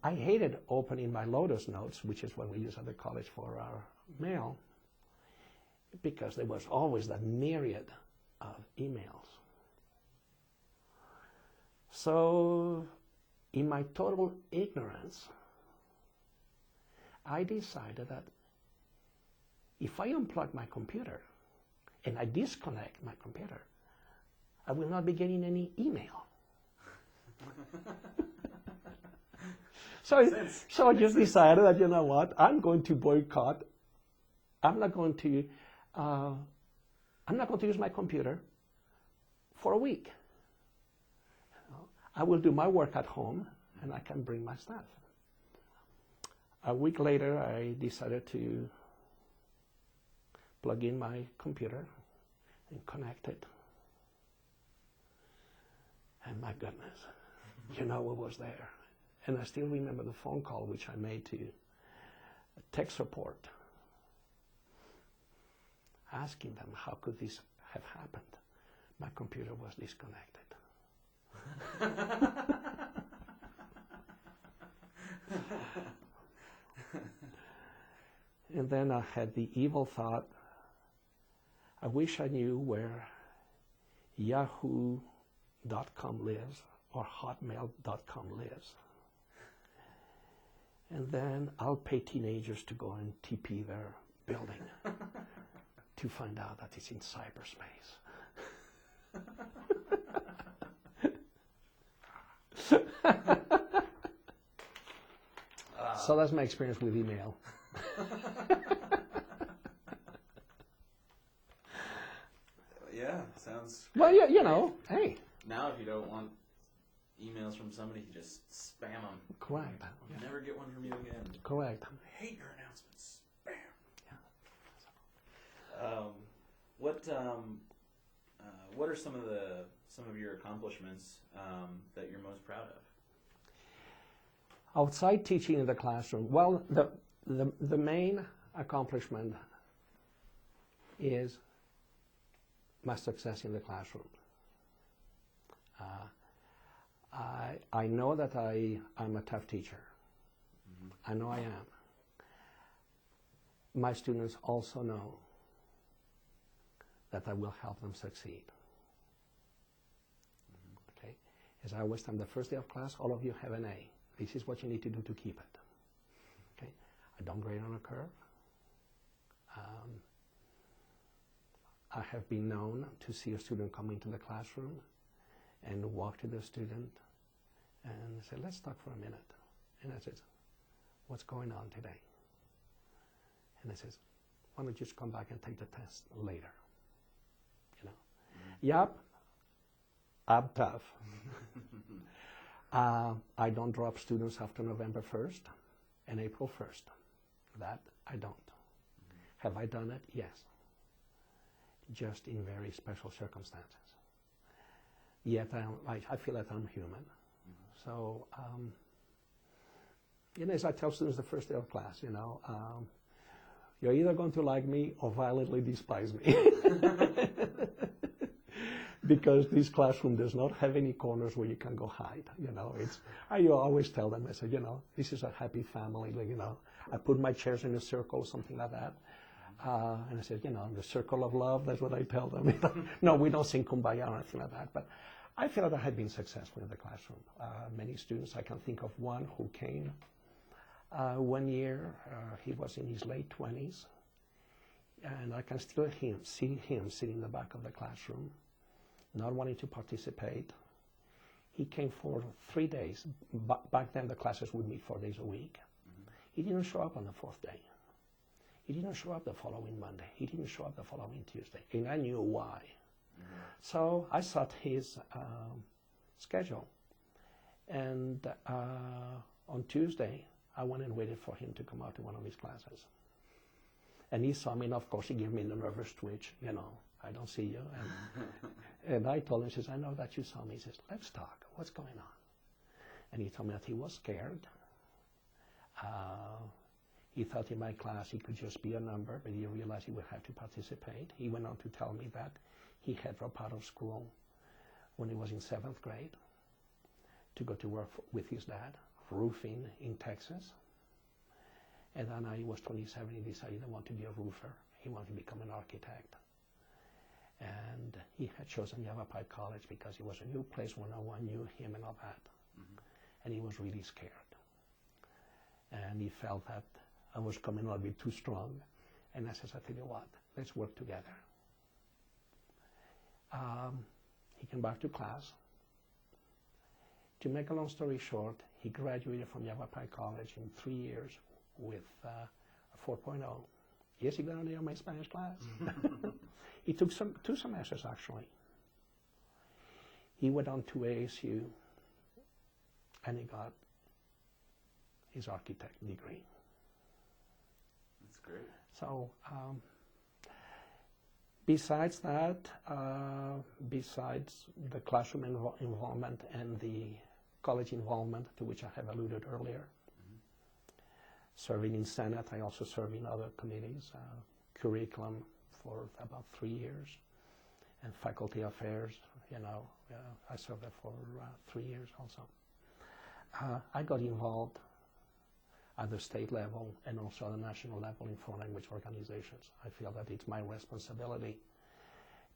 I hated opening my Lotus Notes, which is what we use at the college for our mail, because there was always that myriad of emails. So, in my total ignorance, I decided that if I unplug my computer and I disconnect my computer, I will not be getting any email. So I just decided that, you know what, I'm going to boycott. I'm not going to use my computer for a week. I will do my work at home, and I can bring my stuff. A week later, I decided to plug in my computer and connect it. And my goodness, what was there? And I still remember the phone call which I made to tech support, asking them how could this have happened. My computer was disconnected. And then I had the evil thought, I wish I knew where yahoo.com lives or hotmail.com lives. And then I'll pay teenagers to go and TP their building to find out that it's in cyberspace. So that's my experience with email. Yeah, sounds Well, yeah, hey. Now, if you don't want emails from somebody, you just spam them. Correct. You'll never get one from you again. Correct. I hate your announcements. Spam. Yeah. What are some of your accomplishments that you're most proud of? Outside teaching in the classroom, well, the main accomplishment is my success in the classroom. I know that I'm a tough teacher. Mm-hmm. I know I am. My students also know that I will help them succeed. Mm-hmm. Okay? As I always tell them, the first day of class, all of you have an A. This is what you need to do to keep it. Okay? I don't grade on a curve. I have been known to see a student come into the classroom and walk to the student and say, let's talk for a minute. And I said, what's going on today? And I says, why don't you just come back and take the test later? You know? Yep, I'm tough. I don't drop students after November 1st and April 1st. That I don't. Have I done it? Yes. Just in very special circumstances. Yet I feel that I'm human. So, you know, as I tell students the first day of class, you know, you're either going to like me or violently despise me. Because this classroom does not have any corners where you can go hide, you know. I always tell them, I say, you know, this is a happy family, like, you know. I put my chairs in a circle, something like that. And I said, you know, the circle of love, that's what I tell them. No, we don't sing Kumbaya or anything like that, but I feel that I have been successful in the classroom. Many students, I can think of one who came one year, he was in his late 20s, and I can still see him sitting in the back of the classroom, not wanting to participate. He came for 3 days. Back then the classes would meet 4 days a week. He didn't show up on the 4th day. He didn't show up the following Monday. He didn't show up the following Tuesday. And I knew why. So I sought his schedule. And on Tuesday, I went and waited for him to come out to one of his classes. And he saw me, and of course he gave me the nervous twitch, you know, I don't see you. And I told him, he says, I know that you saw me. He says, let's talk. What's going on? And he told me that he was scared. He thought in my class he could just be a number, but he realized he would have to participate. He went on to tell me that he had dropped out of school when he was in 7th grade to go to work with his dad, roofing in Texas. And then he was 27, he decided he didn't want to be a roofer. He wanted to become an architect. And he had chosen Yavapai College because it was a new place where no one knew him and all that. And he was really scared. And he felt that I was coming a little bit too strong. And I said, I tell you what, let's work together. He came back to class. To make a long story short, he graduated from Yavapai College in 3 years with a 4.0. Yes, he got on my Spanish class. He took 2 semesters, actually. He went on to ASU, and he got his architect degree. That's great. So, besides that, besides the classroom involvement and the college involvement, to which I have alluded earlier, serving in Senate, I also serve in other committees, curriculum for about 3 years, and faculty affairs, you know, I served there for 3 years also. I got involved at the state level and also at the national level in foreign language organizations. I feel that it's my responsibility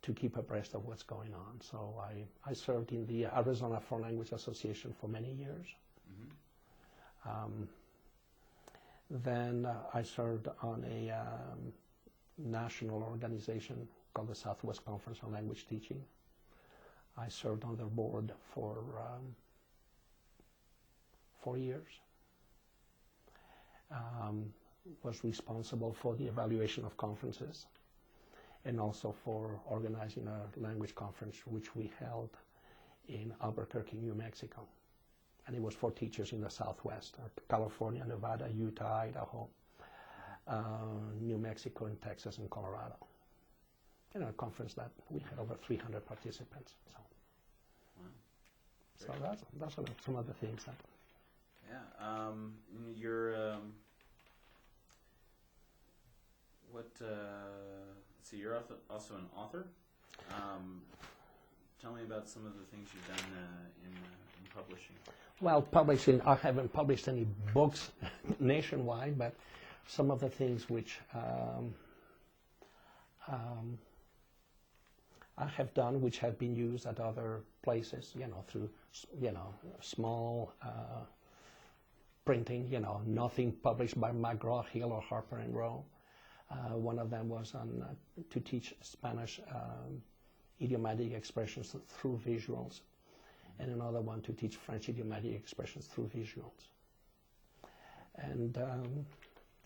to keep abreast of what's going on. So I served in the Arizona Foreign Language Association for many years. Then I served on a national organization called the Southwest Conference on Language Teaching. I served on their board for 4 years. Was responsible for the evaluation of conferences and also for organizing a language conference which we held in Albuquerque, New Mexico. And it was for teachers in the Southwest, California, Nevada, Utah, Idaho, New Mexico, and Texas, and Colorado. You know, a conference that we had over 300 participants. So, Wow. So that's some of the things that. Yeah. You're so you're also an author. Tell me about some of the things you've done in publishing. Well, publishing, I haven't published any books nationwide, but some of the things which I have done, which have been used at other places, through, small printing, nothing published by McGraw-Hill or Harper and Row. One of them was on to teach Spanish idiomatic expressions through visuals, and another one to teach French idiomatic expressions through visuals. And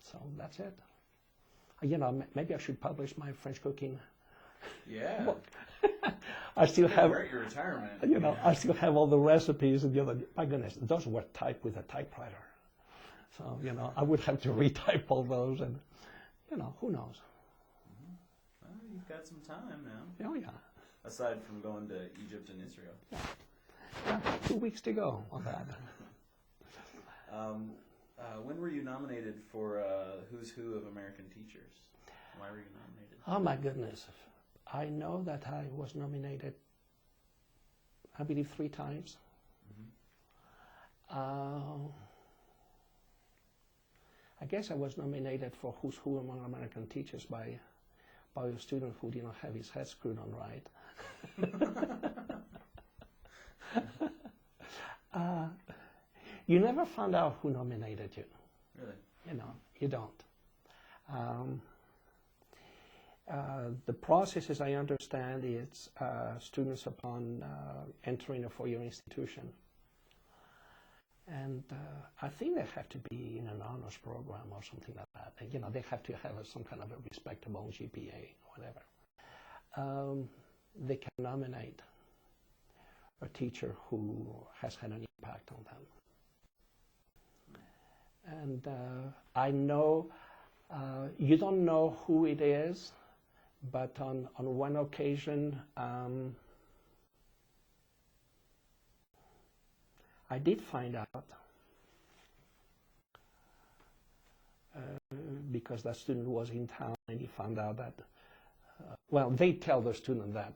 so that's it. Maybe I should publish my French cooking. Yeah. Book. I still have. Hurt your retirement. I still have all the recipes, and my goodness, those were typed with a typewriter. So I would have to retype all those, and who knows? Well, you've got some time now. Oh yeah. Aside from going to Egypt and Israel. Yeah, 2 weeks to go on that. When were you nominated for Who's Who of American Teachers? Why were you nominated? Oh my goodness. I know that I was nominated, I believe, 3 times. Mm-hmm. I guess I was nominated for Who's Who Among American Teachers by a student who didn't have his head screwed on right. You never found out who nominated you. Really? You don't. The process, as I understand, is students upon entering a four-year institution. And I think they have to be in an honors program or something like that. And, they have to have some kind of a respectable GPA, whatever. They can nominate a teacher who has had an impact on them. And I know, you don't know who it is, but on one occasion, I did find out, because that student was in town, and he found out that, they tell the student that,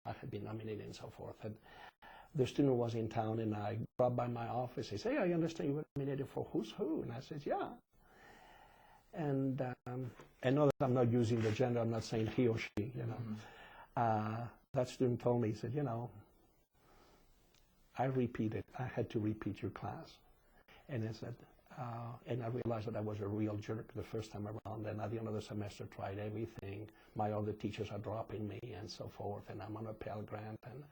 I had been nominated and so forth. And the student was in town, and I dropped by my office. He said, "Hey, I understand you were nominated for Who's Who." And I said, "Yeah." And I know that I'm not using the gender, I'm not saying he or she, Mm-hmm. That student told me, he said, I had to repeat your class. And I said, and I realized that I was a real jerk the first time around, and at the end of the semester tried everything. My other teachers are dropping me and so forth, and I'm on a Pell Grant. And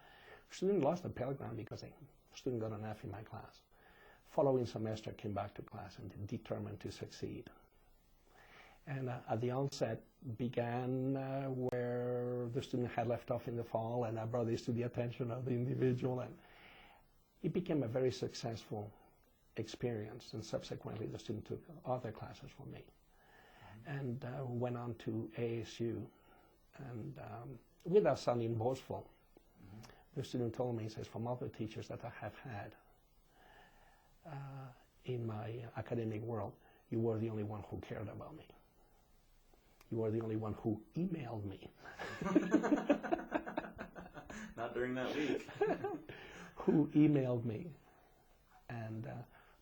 the student lost the Pell Grant because the student got an F in my class. Following semester, came back to class and determined to succeed. And at the onset began where the student had left off in the fall, and I brought this to the attention of the individual, and it became a very successful experience. And subsequently, the student took other classes from me, mm-hmm. and went on to ASU. And without sounding boastful, mm-hmm. the student told me, he says, from all the teachers that I have had in my academic world, you were the only one who cared about me. You were the only one who emailed me. Not during that week. Who emailed me and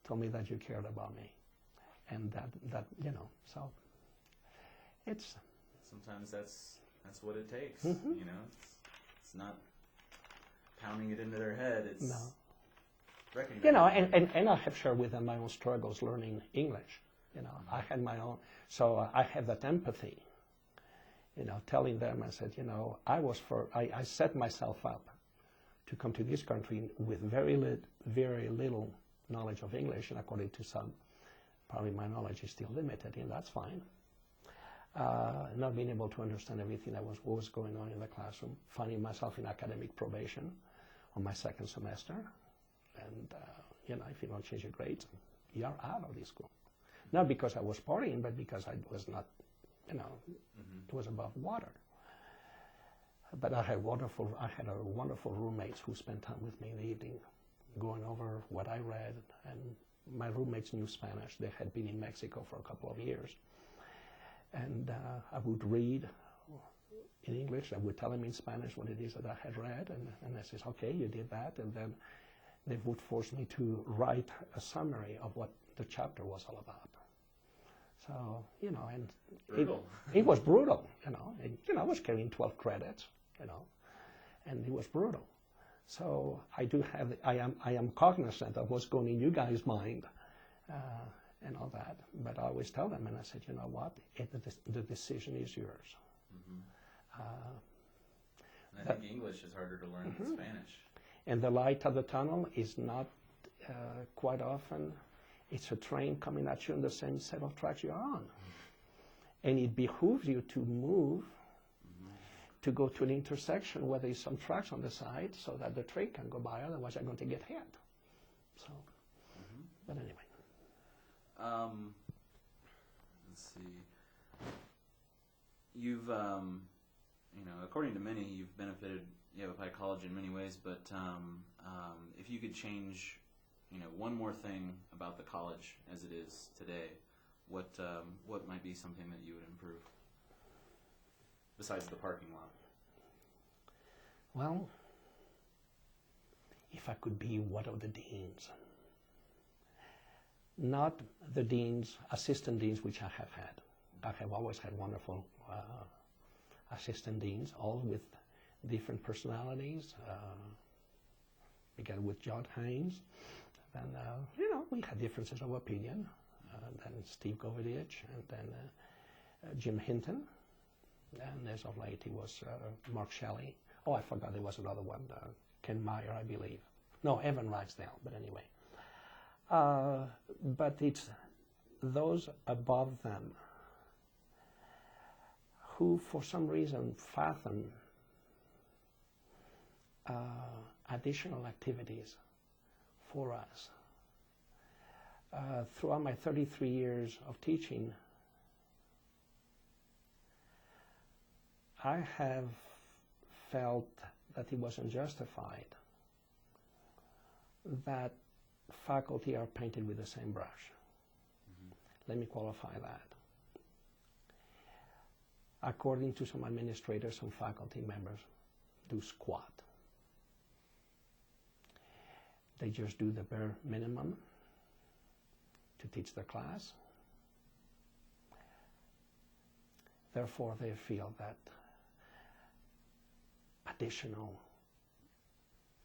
told me that you cared about me. And that so it's... Sometimes that's what it takes, mm-hmm. It's not pounding it into their head, it's no. recognizing. And I have shared with them my own struggles learning English. Mm-hmm. I had my own, so I have that empathy, telling them, I said, I set myself up to come to this country with very little knowledge of English, and according to some, probably my knowledge is still limited, and that's fine. Not being able to understand everything that was going on in the classroom, finding myself in academic probation on my second semester, and, if you don't change your grades, you're out of this school. Not because I was partying, but because I was not, mm-hmm. it was above water. But I had wonderful roommates who spent time with me in the evening, going over what I read. And my roommates knew Spanish. They had been in Mexico for a couple of years. And I would read in English. I would tell them in Spanish what it is that I had read. And I says, okay, you did that. And then they would force me to write a summary of what the chapter was all about. So, and brutal. It was brutal, and, I was carrying 12 credits, and it was brutal. So I am cognizant of what's going in you guys' mind and all that. But I always tell them, and I said, you know what, the decision is yours. Mm-hmm. And I think English is harder to learn than Spanish. And the light of the tunnel is not quite often, it's a train coming at you on the same set of tracks you're on. And it behooves you to move, to go to an intersection where there's some tracks on the side so that the train can go by, otherwise you're going to get hit. So, but anyway. Let's see. You've, according to many, you've benefited Yavapai College in many ways, but if you could change, one more thing about the college as it is today, what might be something that you would improve besides the parking lot? Well, if I could be one of the deans, not the deans, assistant deans, which I have had. I have always had wonderful assistant deans, all with different personalities. Began with John Haynes, then we had differences of opinion. Then Steve Govedich, and then Jim Hinton, and as of late it was Mark Shelley. Oh, I forgot there was another one, Ken Meyer, I believe. No, Evan Ragsdale, but anyway. But it's those above them who, for some reason, fathom additional activities for us. Throughout my 33 years of teaching, I have felt that it wasn't justified that faculty are painted with the same brush. Let me qualify that. According to some administrators, some faculty members do squat. They just do the bare minimum to teach their class. Therefore, they feel that additional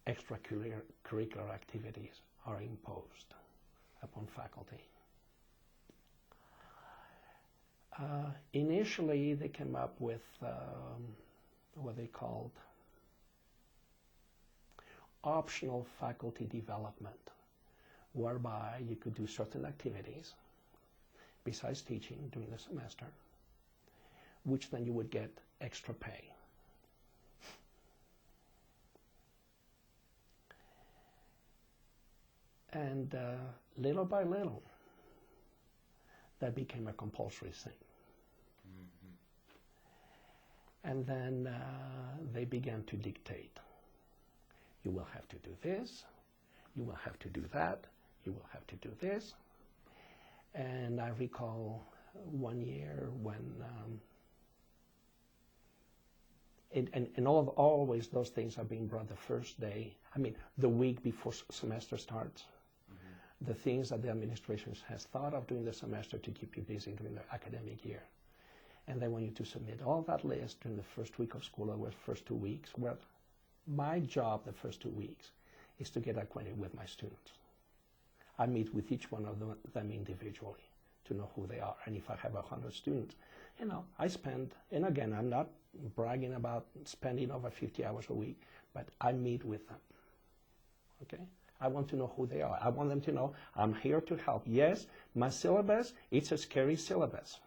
extracurricular activities are imposed upon faculty. Initially, they came up with what they called optional faculty development, whereby you could do certain activities besides teaching during the semester, which then you would get extra pay. And little by little, that became a compulsory thing. And then they began to dictate. You will have to do this, you will have to do that, you will have to do this. And I recall one year when, and always those things are being brought the first day, the week before semester starts. The things that the administration has thought of during the semester to keep you busy during the academic year. And they want you to submit all that list during the first week of school or the first 2 weeks. Well, my job the first 2 weeks is to get acquainted with my students. I meet with each one of them individually to know who they are. And if I have 100 students, I spend, and again, I'm not bragging about spending over 50 hours a week, but I meet with them, okay? I want to know who they are. I want them to know I'm here to help. Yes, my syllabus, it's a scary syllabus.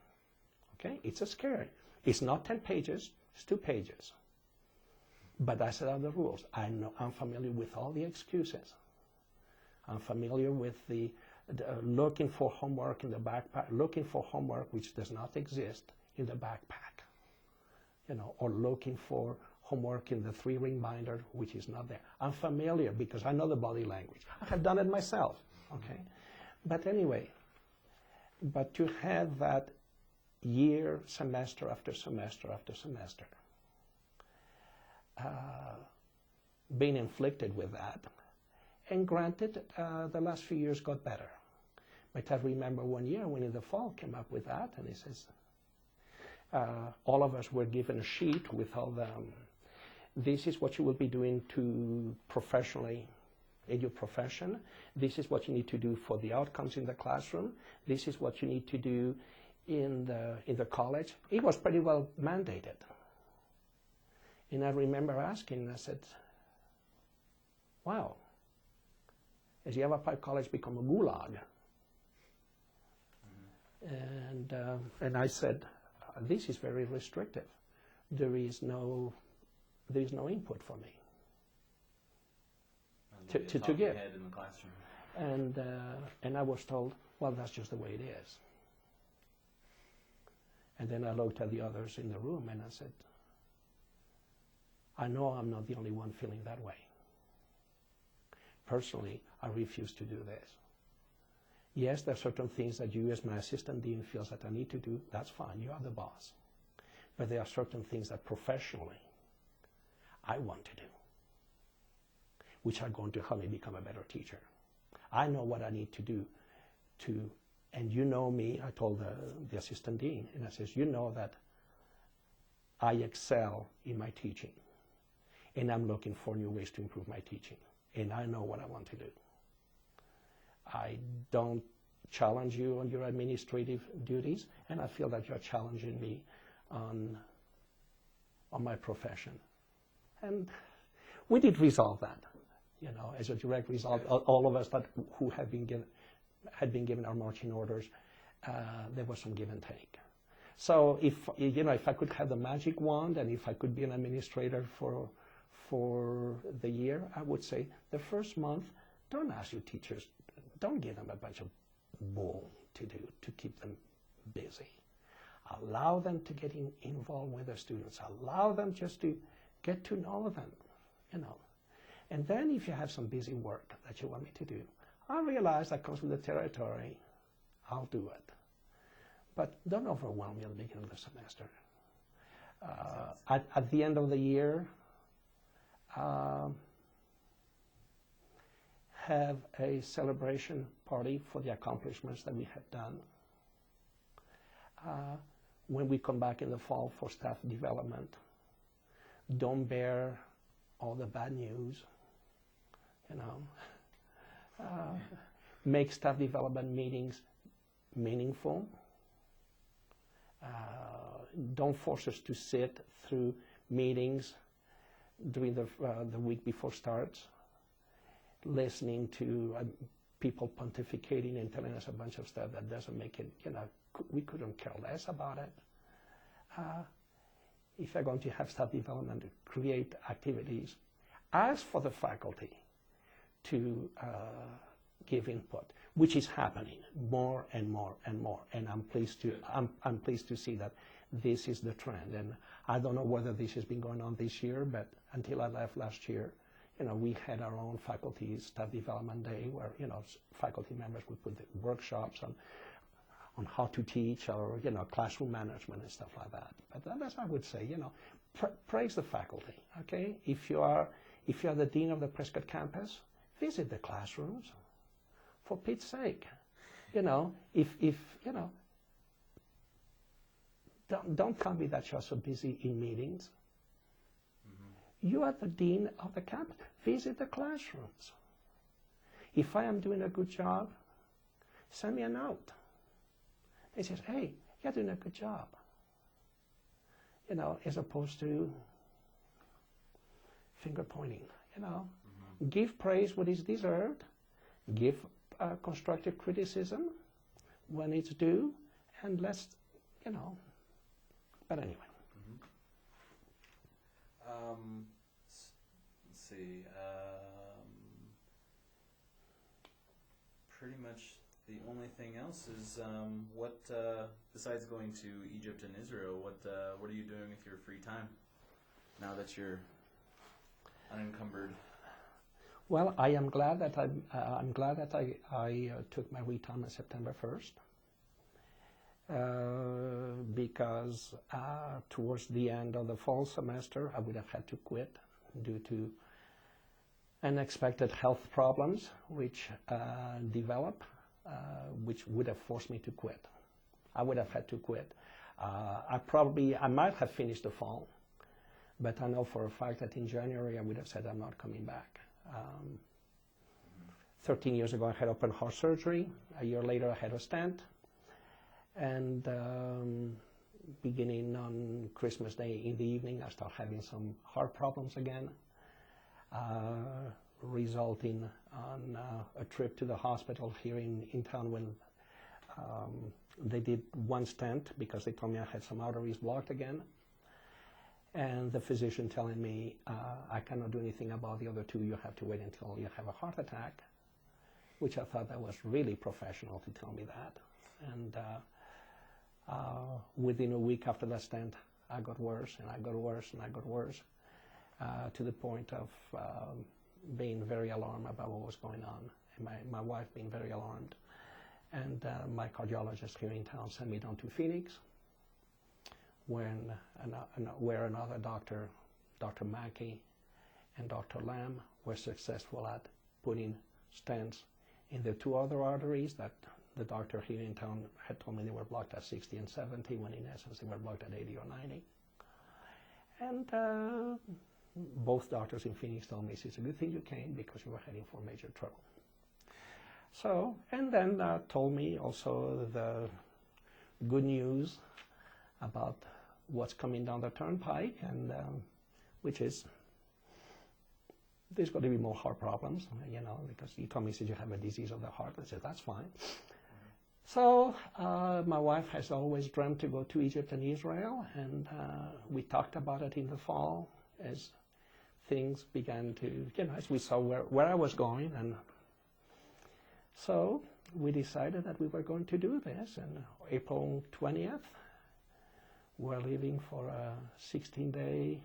Okay, it's a scary. It's not 10 pages, it's 2 pages. But I set out the rules. I'm familiar with all the excuses. I'm familiar with the looking for homework in the backpack, looking for homework which does not exist in the backpack. Or looking for homework in the 3-ring binder, which is not there. I'm familiar because I know the body language. I have done it myself, okay? But anyway, but to have that year, semester after semester after semester, being inflicted with that, and granted, the last few years got better. But I remember one year when in the fall came up with that, and he says, all of us were given a sheet with all this is what you will be doing to professionally in your profession. This is what you need to do for the outcomes in the classroom. This is what you need to do in the college. It was pretty well mandated. And I remember asking, I said, wow, has Yavapai College become a gulag? And I said, this is very restrictive. There is no input for me to give. In the classroom. And I was told, well, that's just the way it is. And then I looked at the others in the room and I said, I know I'm not the only one feeling that way. Personally, I refuse to do this. Yes, there are certain things that you as my assistant dean feels that I need to do. That's fine, you are the boss. But there are certain things that professionally I want to do, which are going to help me become a better teacher. I know what I need to do and you know me, I told the assistant dean, and I says, you know that I excel in my teaching, and I'm looking for new ways to improve my teaching, and I know what I want to do. I don't challenge you on your administrative duties, and I feel that you're challenging me on my profession. And we did resolve that, you know, as a direct result. All of us who had been given our marching orders, there was some give and take. So if I could have the magic wand, and if I could be an administrator for the year, I would say the first month, don't ask your teachers, don't give them a bunch of bull to do to keep them busy. Allow them to get involved with their students. Allow them just to get to know them, you know. And then if you have some busy work that you want me to do, I realize that comes with the territory. I'll do it. But don't overwhelm me at the beginning of the semester. At the end of the year, have a celebration party for the accomplishments that we have done. When we come back in the fall for staff development, don't bear all the bad news, you know. Make staff development meetings meaningful. Don't force us to sit through meetings during the week before starts, listening to people pontificating and telling us a bunch of stuff that doesn't make it, you know, we couldn't care less about it. If you're going to have staff development, create activities. Ask for the faculty to give input, which is happening more and more and more. And I'm pleased to see that this is the trend. And I don't know whether this has been going on this year, but until I left last year, you know, we had our own faculty staff development day where, you know, faculty members would put the workshops on how to teach, or, you know, classroom management and stuff like that. But that's what I would say, you know, praise the faculty, okay? If you are the dean of the Prescott campus, visit the classrooms, for Pete's sake. You know, if you know, don't tell me that you're so busy in meetings. Mm-hmm. You are the dean of the campus. Visit the classrooms. If I am doing a good job, send me a note. He says, hey, you're doing a good job. You know, as opposed to finger pointing, you know. Mm-hmm. Give praise what is deserved. Give constructive criticism when it's due, and let's, you know, but anyway. Mm-hmm. Let's see. Pretty much the only thing else is what, besides going to Egypt and Israel, what are you doing with your free time now that you're unencumbered? Well, I am glad that I took my retirement on September 1st because towards the end of the fall semester, I would have had to quit due to unexpected health problems which developed, which would have forced me to quit. I would have had to quit. I might have finished the fall, But I know for a fact that in January I would have said I'm not coming back. 13 years ago I had open heart surgery. A year later I had a stent. And beginning on Christmas Day in the evening I started having some heart problems again, resulting on a trip to the hospital here in town when they did one stent because they told me I had some arteries blocked again. And the physician telling me, I cannot do anything about the other two, you have to wait until you have a heart attack, which I thought that was really professional to tell me that. And within a week after that stent, I got worse, and I got worse, and I got worse, to the point of being very alarmed about what was going on, and my wife being very alarmed. And my cardiologist here in town sent me down to Phoenix, where another doctor, Dr. Mackey and Dr. Lamb, were successful at putting stents in the two other arteries that the doctor here in town had told me they were blocked at 60 and 70, when in essence they were blocked at 80 or 90. And both doctors in Phoenix told me, it's a good thing you came because you were heading for major trouble. So, and then told me also the good news about what's coming down the turnpike, and which is there's going to be more heart problems, you know, because he told me, you have a disease of the heart. I said, that's fine. So my wife has always dreamt to go to Egypt and Israel, and we talked about it in the fall as things began to, you know, as we saw where I was going. And so we decided that we were going to do this, and April 20th, we're leaving for a 16-day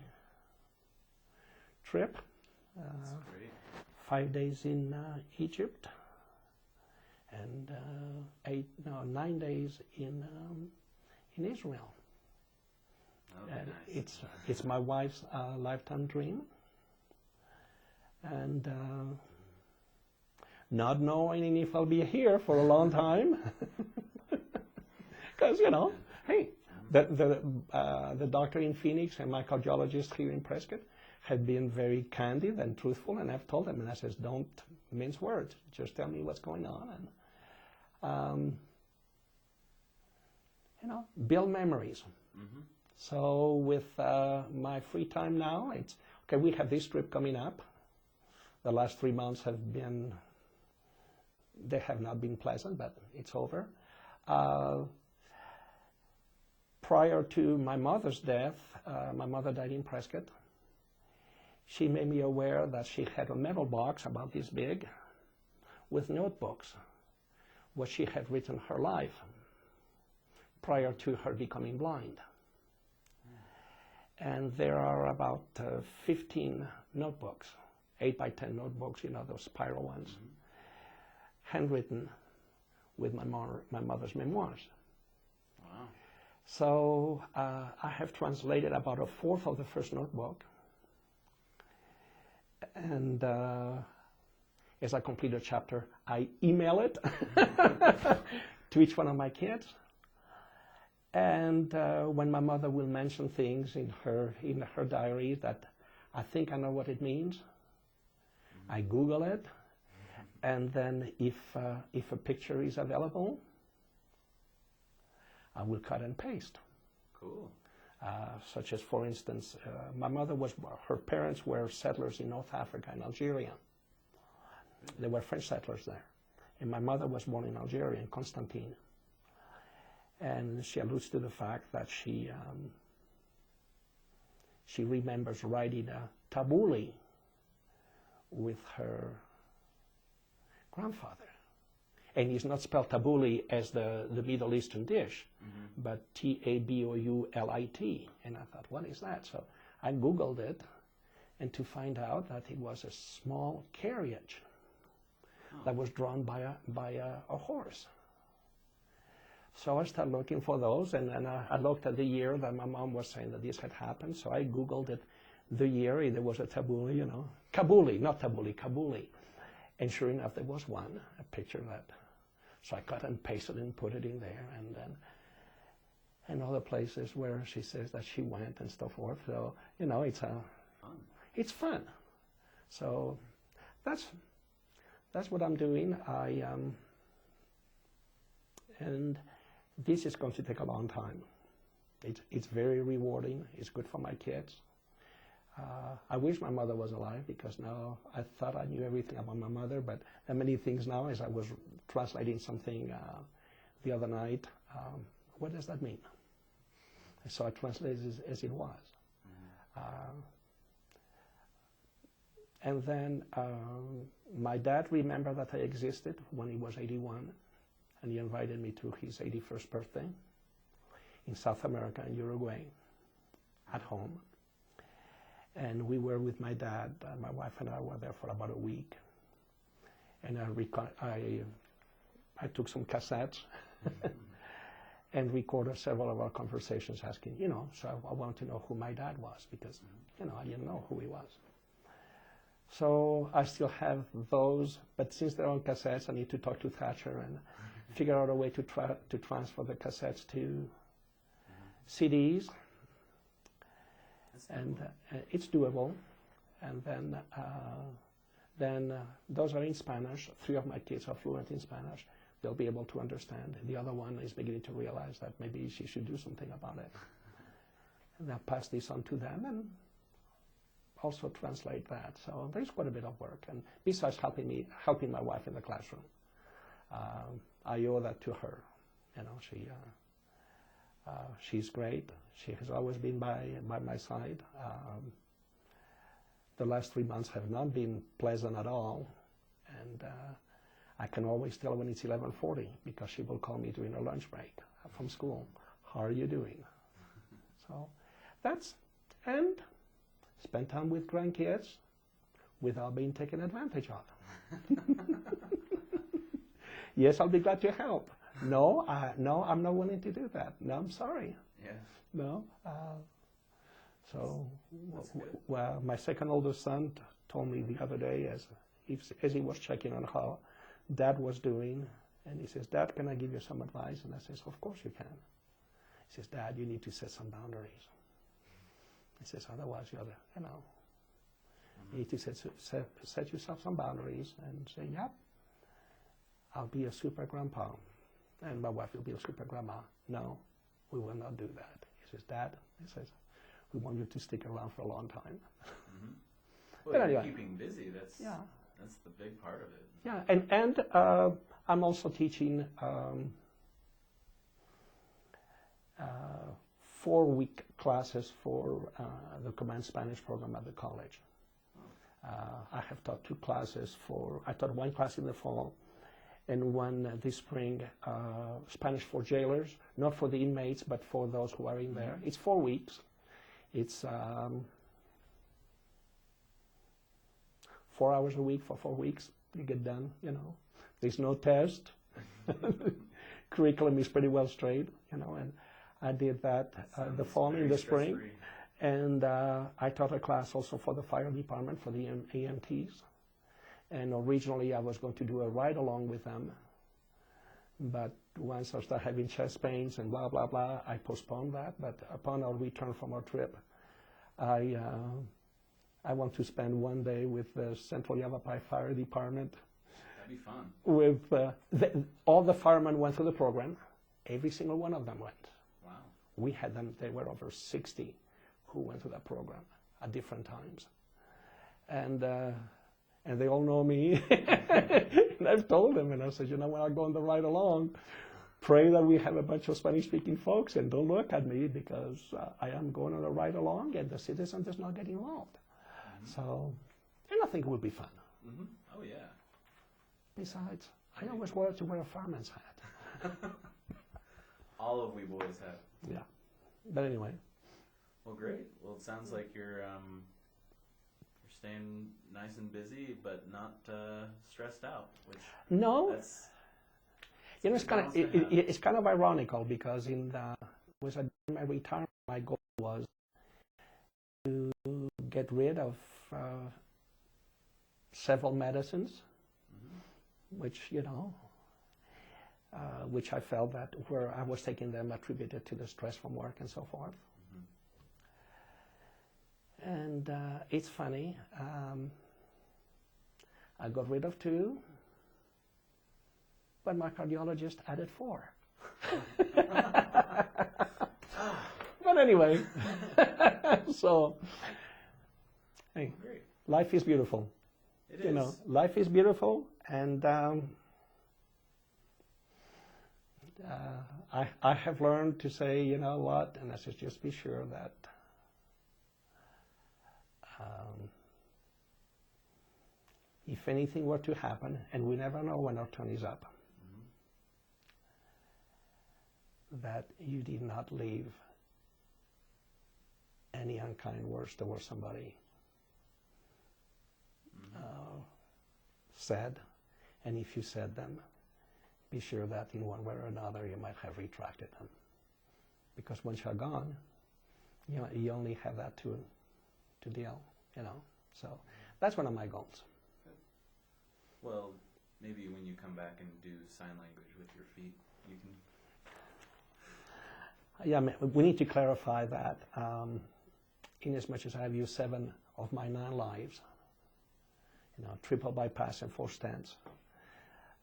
trip. That's great. 5 days in Egypt, and 9 days in Israel. And nice. it's my wife's lifetime dream, and not knowing if I'll be here for a long time, because you know, hey, the doctor in Phoenix and my cardiologist here in Prescott had been very candid and truthful, and I've told them, and I says, don't mince words, just tell me what's going on, and you know, build memories. Mm-hmm. So with my free time now, it's okay. We have this trip coming up. The last 3 months they have not been pleasant, but it's over. Prior to my mother's death, my mother died in Prescott. She made me aware that she had a metal box about this big with notebooks where she had written her life prior to her becoming blind. And there are about 15 notebooks, 8 by 10 notebooks, you know, those spiral ones, mm-hmm. handwritten with my mother's memoirs. Wow. So I have translated about a fourth of the first notebook. And as I complete a chapter, I email it to each one of my kids. And when my mother will mention things in her diary that I think I know what it means, mm-hmm. I Google it, and then if a picture is available, I will cut and paste. Cool. Such as, for instance, my mother her parents were settlers in North Africa, in Algeria. They were French settlers there. And my mother was born in Algeria, in Constantine. And she alludes to the fact that she remembers writing a tabbouleh with her grandfather. And it's not spelled tabbouleh as the Middle Eastern dish, mm-hmm. but Taboulit. And I thought, what is that? So I Googled it, and to find out that it was a small carriage that was drawn by a horse. So I started looking for those, and then I looked at the year that my mom was saying that this had happened. So I Googled it, the year there was a tabbouleh, you know, Kabuli, not tabbouleh, Kabuli. And sure enough, there was one, a picture that. So I cut and pasted and put it in there, and other places where she says that she went and so forth. So, you know, it's Fun. it's fun. So that's what I'm doing. And this is going to take a long time. It's very rewarding. It's good for my kids. I wish my mother was alive, because now I thought I knew everything about my mother, but there are many things now. As I was translating something the other night, what does that mean? So I translated it as it was. And then my dad remembered that I existed when he was 81, and he invited me to his 81st birthday in South America, in Uruguay, at home. And we were with my dad. My wife and I were there for about a week. And I took some cassettes and recorded several of our conversations, asking, you know, so I wanted to know who my dad was, because, you know, I didn't know who he was. So I still have those, but since they're on cassettes, I need to talk to Thatcher and figure out a way to transfer the cassettes to CDs. And it's doable. And then those are in Spanish. 3 of my kids are fluent in Spanish. They'll be able to understand. The other one is beginning to realize that maybe she should do something about it. And I'll pass this on to them and also translate that. So there's quite a bit of work. And besides helping my wife in the classroom, I owe that to her. You know, she's great. She has always been by my side. The last 3 months have not been pleasant at all, and I can always tell when it's 11:40, because she will call me during her lunch break from school. How are you doing? So and spend time with grandkids without being taken advantage of. Yes, I'll be glad to help. No, I'm not willing to do that. No, I'm sorry. Yeah. No. Well, my second oldest son told me the other day, as he was checking on how Dad was doing, and he says, "Dad, can I give you some advice?" And I says, "Of course you can." He says, "Dad, you need to set some boundaries." He says, "Otherwise, you need to set yourself some boundaries and say, yep, I'll be a super grandpa, and my wife will be a super grandma." No, we will not do that. He says, "Dad," he says, "we want you to stick around for a long time." Mm-hmm. Well, But anyway, keeping busy, that's the big part of it. Yeah, and I'm also teaching 4-week classes for the Command Spanish program at the college. I have taught 2 classes I taught 1 class in the fall and 1 this spring, Spanish for jailers, not for the inmates, but for those who are in there. It's 4 weeks. It's 4 hours a week for 4 weeks. You get done, you know. There's no test. Curriculum is pretty well straight, you know, and I did that the fall and the spring. And I taught a class also for the fire department, for the EMTs. And originally I was going to do a ride-along with them. But once I started having chest pains and blah, blah, blah, I postponed that. But upon our return from our trip, I want to spend 1 day with the Central Yavapai Fire Department. That'd be fun. With all the firemen went through the program. Every single one of them went. Wow. We had them, there were over 60 who went through that program at different times. And they all know me. And I've told them, and I said, you know, when I go on the ride along, pray that we have a bunch of Spanish-speaking folks, and don't look at me, because I am going on a ride along, and the citizen does not get involved. Mm-hmm. So, and I think it will be fun. Mm-hmm. Oh, yeah. Besides, I always wanted to wear a fireman's hat. All of we boys have. Yeah. But anyway. Well, great. Well, it sounds like you're staying nice and busy, but not stressed out. Which no. You know, it's kind of ironical, because was at my retirement, my goal was to get rid of several medicines, which, you know, which I felt that where I was taking them attributed to the stress from work and so forth. And it's funny, I got rid of 2, but my cardiologist added 4. But anyway, so, hey, Great. life is beautiful. It You is. know, life is beautiful, and I have learned to say, you know what, and I said, just be sure that if anything were to happen, and we never know when our turn is up, that you did not leave any unkind words towards somebody said, and if you said them, be sure that in one way or another you might have retracted them. Because once you're gone, you only have that to deal, you know. So that's one of my goals. Well, maybe when you come back and do sign language with your feet, you can... Yeah, we need to clarify that. In as much as I've used 7 of my 9 lives, you know, triple bypass and 4 stents.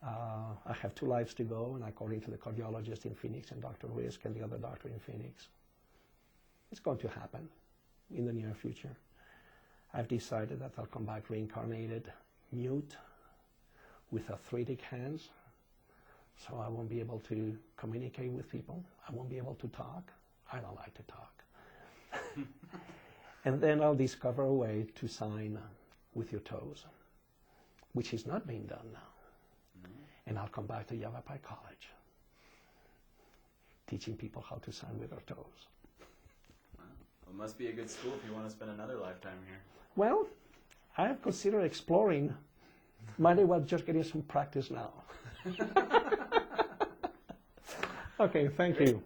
I have 2 lives to go, and according to the cardiologist in Phoenix and Dr. Risk and the other doctor in Phoenix, it's going to happen in the near future. I've decided that I'll come back reincarnated, mute, with arthritic hands, so I won't be able to communicate with people. I won't be able to talk. I don't like to talk. And then I'll discover a way to sign with your toes, which is not being done now. And I'll come back to Yavapai College, teaching people how to sign with their toes. Wow. Well, it must be a good school if you want to spend another lifetime here. Well, I have considered exploring. Might as well just getting some practice now. Okay, thank you.